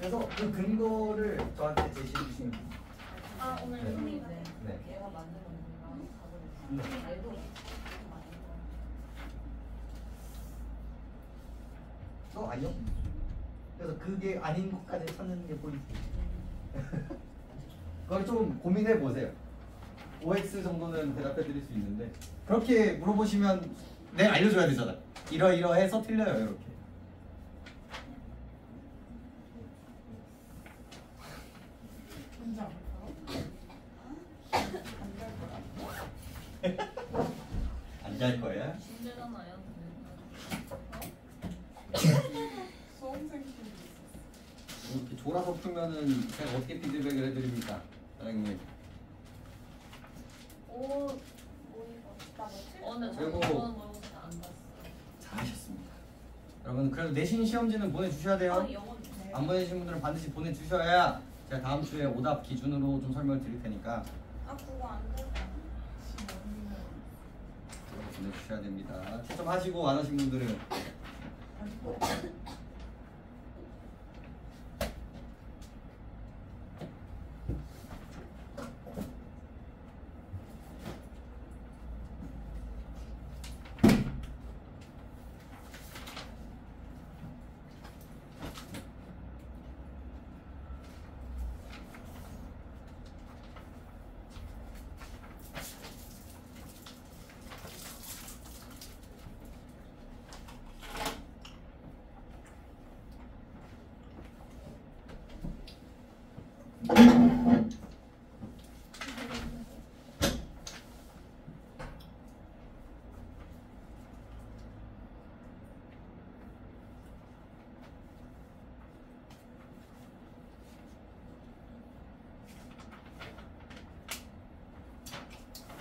D: 그래서 그 근거를 저한테 제시해 주시면 됩니다.
A: 아 오늘
D: 네.
A: 선생님
D: 네.
B: 얘가 만든 건가?
D: 네.
B: 얘도
D: 아니요. 그래서 그게 아닌 것까지 찾는 게 포인트. 그걸 좀 고민해 보세요. OX 정도는 대답해 드릴 수 있는데 그렇게 물어보시면 내가 알려줘야 되잖아. 이러이러해서 틀려요 이렇게.
C: 혼자
D: 안 잘 거야?
E: 힘들잖아요.
C: 수험생 팀이
D: 이렇게 졸아서 풀면은 제가 어떻게 피드백을 해드립니까, 사장님?
F: 오 이거 나
E: 근데
D: 그리고-
E: 저는 모르고 안 봤어.
D: 잘하셨습니다. 여러분 그래도 내신 시험지는 보내주셔야 돼요.
E: 영어
D: 안 보내주신 분들은 반드시 보내주셔야 제가 다음 주에 오답 기준으로 좀 설명을 드릴 테니까
F: 아 그거 안 돼.
D: 보내주셔야 됩니다. 채점하시고 안 하신 분들은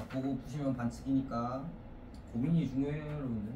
D: 보고 푸시면 반칙이니까 고민이 중요해요, 여러분들.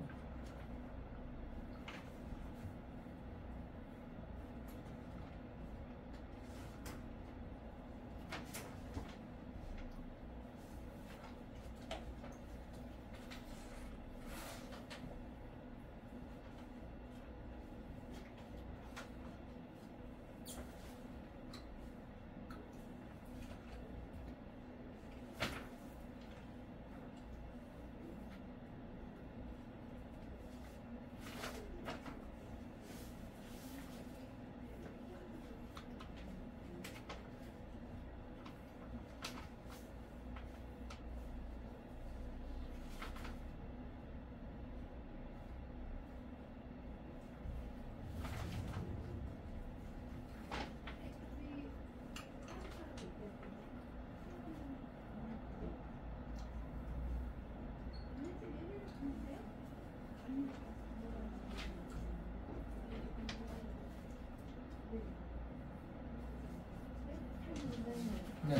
D: 네,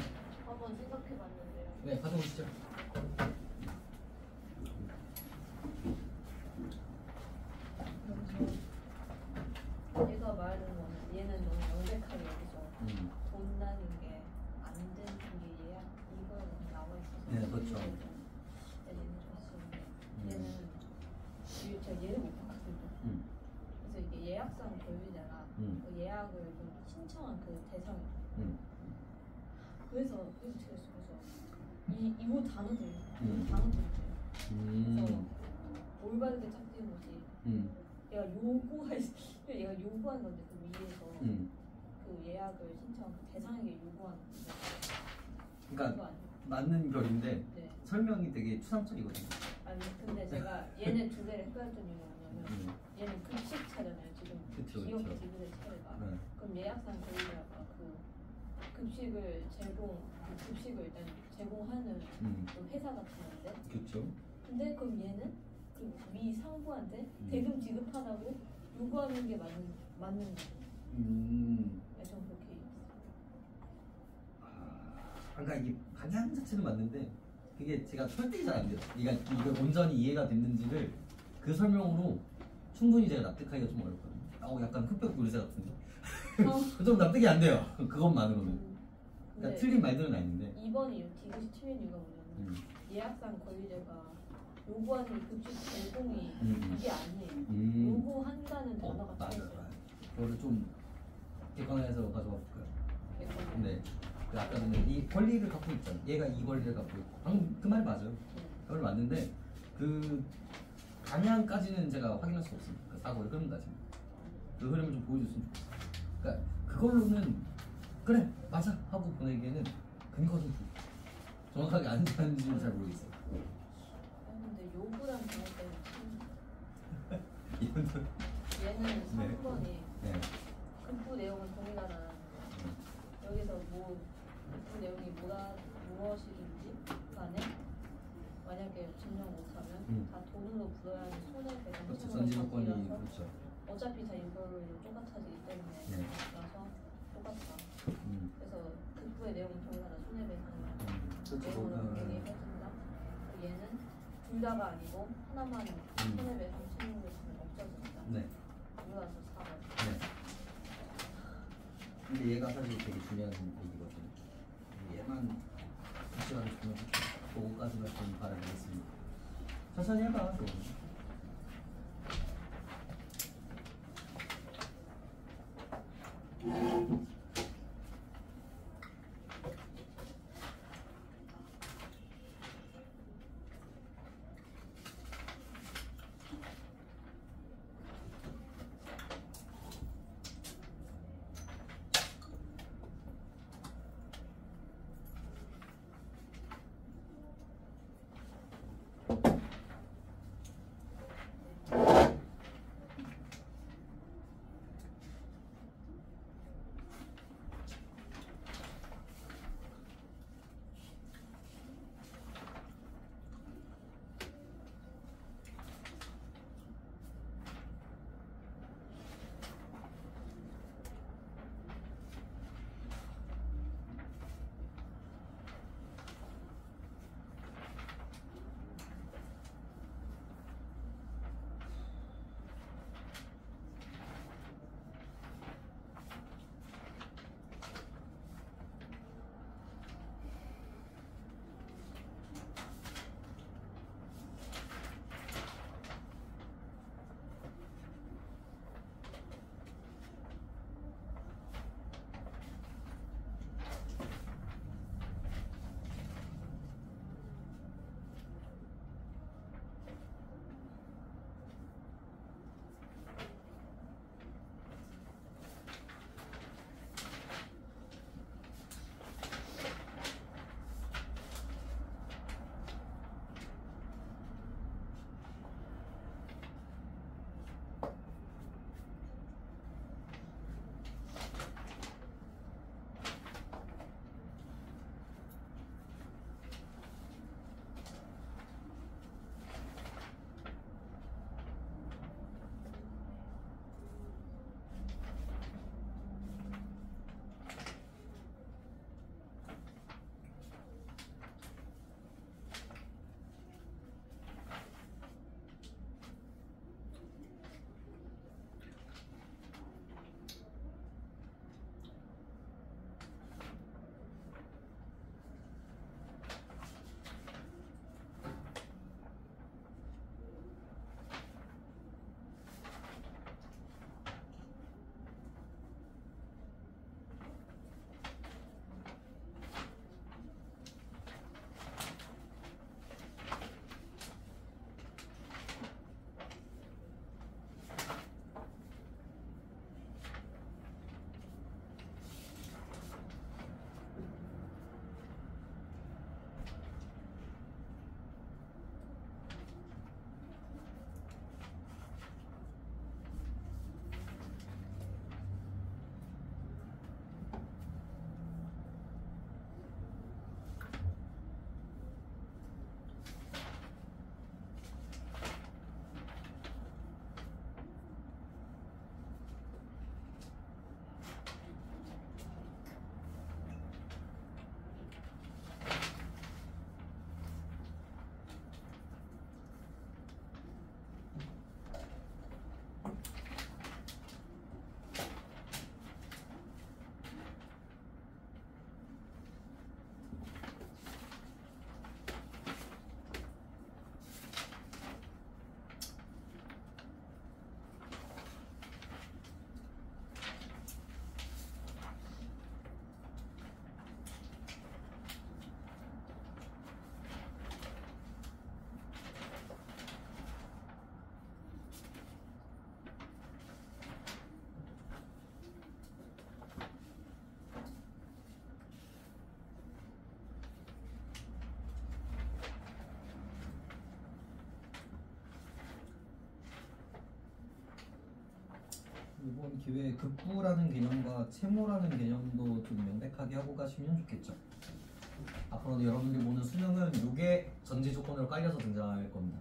B: 한번 생각해봤는데요.
D: 네, 가져오시죠.
B: 얘가 말하는 거는 얘는 너무 명백하게 여기서 돈 나는 게 안 되는 게 얘야 이거 나와 있어서
D: 네, 그렇죠.
B: 얘는 좋았었는데 얘는 제가 얘를 못 봤거든요. 그래서 이게 예약상 보유잖아. 그 예약을 좀 신청한 그 대상이. 그래서 제가 이거 단어들 단어들 그래서 올바르게 짝지은 거지. 얘가 요구하는 건데 그 위에서 그 예약을 신청한 그 대상에게 요구하는 건데.
D: 그러니까
B: 그거 아니에요?
D: 맞는 별인데
B: 네.
D: 설명이 되게 추상적이거든요.
B: 아니 근데 제가 얘네 두 개를 헷갈렸던 이유가 뭐냐면 얘는 급식 차잖아요 지금.
D: 그쵸,
B: 기업
D: 그쵸.
B: 기술의 차례가.
D: 네.
B: 그럼 예약상 거기다가 그 급식을 일단 제공하는 그 회사 같은 건데.
D: 그렇죠.
B: 근데 그럼 얘는 그 위 상부한테 대금 지급하라고 요구하는 게 맞는 거죠. 좀 그렇게.
D: 그러니까 이게 방향 자체는 맞는데 그게 제가 설득이 잘 안 돼요. 그러니까 이게 온전히 이해가 됐는지를 그 설명으로 충분히 제가 납득하기가 좀 어렵거든요. 약간 흑백 요리사 같은데. 좀 납득이 안 돼요. 그것만으로는. 그러니까 틀린 말들은 아닌데.
B: 2번이 디귿이 틀린 이유가 뭐냐면 예약상 권리자가 요구하는 급식 제공이 이게 아니에요. 요구한다는 단어가
D: 맞아요.
B: 틀렸어요.
D: 그거를 좀 객관에서 가져와 볼까요? 네. 그 아까 전에 이 권리를 갖고 있잖아. 얘가 이 권리를 갖고 있고. 방금 그 말 맞아요. 그 말 맞는데 그 방향까지는 제가 확인할 수 없습니다. 그 사고의 흐름까지는. 그 흐름을 좀 보여줬으면 좋겠어요. 그러니까 그걸로는 그래 맞아 하고 보내기에는 근거가 좀 정확하게 아닌지 아닌지는 잘 모르겠어요.
B: 근데 요구랑 그럴 때는
D: 이분들
B: 얘는 3번이
D: 네.
B: 급부 내용은 동일하다. 여기서 뭐 급부 내용이 무엇이든지 간에 만약에 증명 못하면 다 돈으로 불어야 하는 손해배상
D: 그렇죠.
B: 채무가
D: 전제 조건이
B: 적기라서
D: 그렇죠.
B: 어차피 다 이걸로 똑같아지기 때문에
D: 네.
B: 라서 똑같다. 그래서 급부의 내용은 동일하다. 손해배상이랑
D: 그렇죠.
B: 내용으로 얘기해준다. 얘는 둘 다가 아니고 하나만 손해배상 채무를 없어진다.
D: 네.
B: 몰라서 4번.
D: 네. 근데 얘가 사실 되게 중요한 얘기거든요. 얘만 시간을 주면 그거까지만 좀 바라보겠습니다. 천천히 해봐. 이번 기회에 급부라는 개념과 채모라는 개념도 좀 명백하게 하고 가시면 좋겠죠. 앞으로도 여러분들이 보는 수능은 이게 전제 조건으로 깔려서 등장할 겁니다.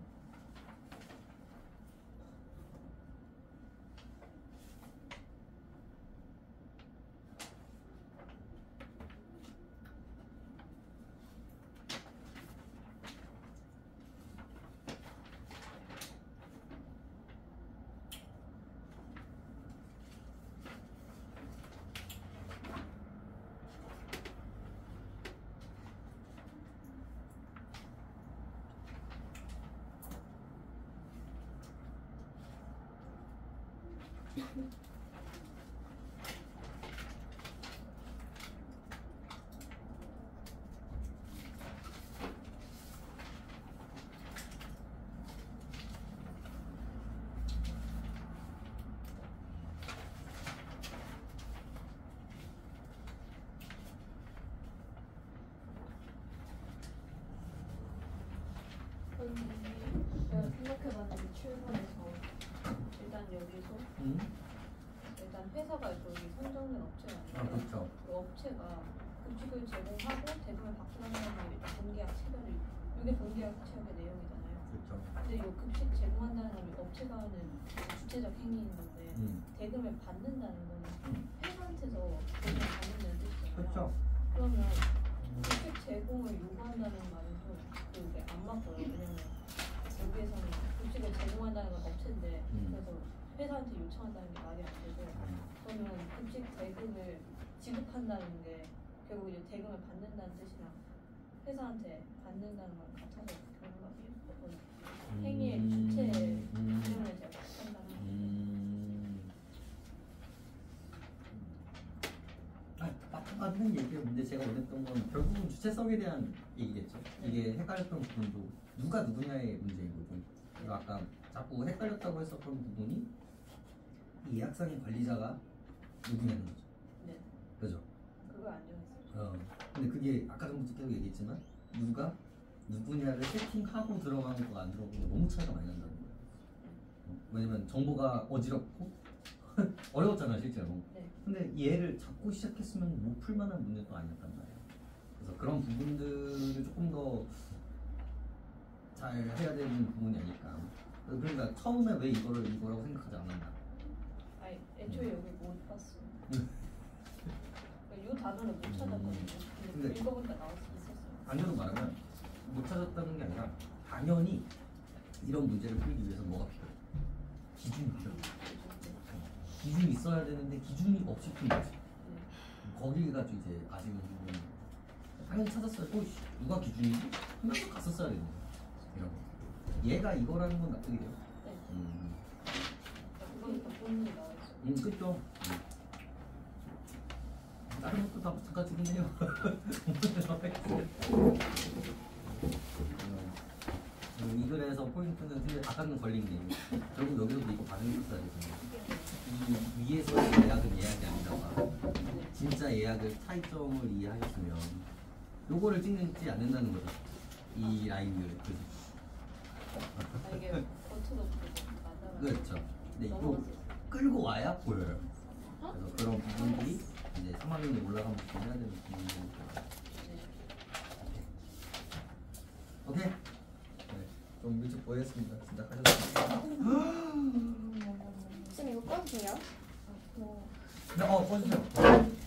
B: 제가 생각해봤는데 7번에서 일단 여기서 일단 회사가 여기 선정된 업체가 아닌데
D: 그렇죠.
B: 그 업체가 급식을 제공하고 대금을 받고 나는 게 일단 본계약 체결이 이게 본계약 체결의 내용이잖아요.
D: 그렇죠.
B: 근데 이 급식 제공한다는 건 업체가 하는 주체적 행위인 건데 대금을 받는다는 건 회사한테서 대금을 받는다는 뜻이잖아요.
D: 그렇죠.
B: 그러면 급식 제공을 요구한다는 말은 좀 그게 안 맞고요. 왜냐면 여기에서는 급식을 제공한다는 건 업체인데 그래서 회사한테 요청한다는 게 말이 안 되고 그러면 급식 대금을 지급한다는 게 결국 이제 대금을 받는다는 뜻이랑 회사한테 받는다는 건 같아서 결국은 행위의 주체 때문에 제가 판단하는
D: 맞는 얘기인데 제가 원했던 건 결국은 주체성에 대한 얘기겠죠. 이게 헷갈렸던 부분도 누가 누구냐의 문제이고 그리고 아까 자꾸 헷갈렸다고 했었던 부분이 이 예약상의 관리자가 누구냐는 거죠.
B: 네.
D: 그죠?
B: 그걸 안 정했어요.
D: 근데 그게 아까 전부터 계속 얘기했지만 누가 누구냐를 세팅하고 들어가는 거가 안 들어가고 너무 차이가 많이 난다는 거예요. 왜냐면 정보가 어지럽고 어려웠잖아요 실제로.
B: 네.
D: 근데 얘를 잡고 시작했으면 못 풀만한 문제도 아니었단 말이에요. 그래서 그런 부분들을 조금 더 잘 해야 되는 부분이 아닐까. 그러니까 처음에 왜 이거라고 생각하지 않았나.
B: 아니 애초에 여기 못 봤어. 이 단어를 못 찾았거든요. 근데 읽어보니까 있었어요.
D: 반대로 말하면 못 찾았다는 게 아니라 당연히 이런 문제를 풀기 위해서 뭐가 필요해? 기준이 필요해. 기준이 있어야 되는데 기준이 없이 푼 거지. 거기가 좀 이제 아쉬운 부분이 당연히 찾았어요. 누가 기준이지? 그냥 갔었어야 되는 거야. 이런 거. 얘가 이거라는 건 납득이 돼요.
B: 네. 그거니까 본인이 나와있어요.
D: 그죠. 다른 것도 다 마찬가지긴 해요. 이 글에서 포인트는 근데 아까는 걸린 게 결국 여기서도 이거 반응했어야 되잖아요. 이 위에서의 예약은 예약이 아니라고 진짜 예약을 차이점을 이해하셨으면 요거를 찍지 않는다는 거죠. 이 라인을
B: 이게 버튼도 맞아요.
D: 그렇죠. 근데 이거 끌고 와야 보여요. 그래서 그런 부분들이 이제 3학년에 올라가면서 해야 되는 부분이니까. 오케이. 네, 좀 일찍 보였습니다. 진짜 하셨습니다.
F: 쌤 이거 꺼도 돼요?
D: 네, 꺼주세요.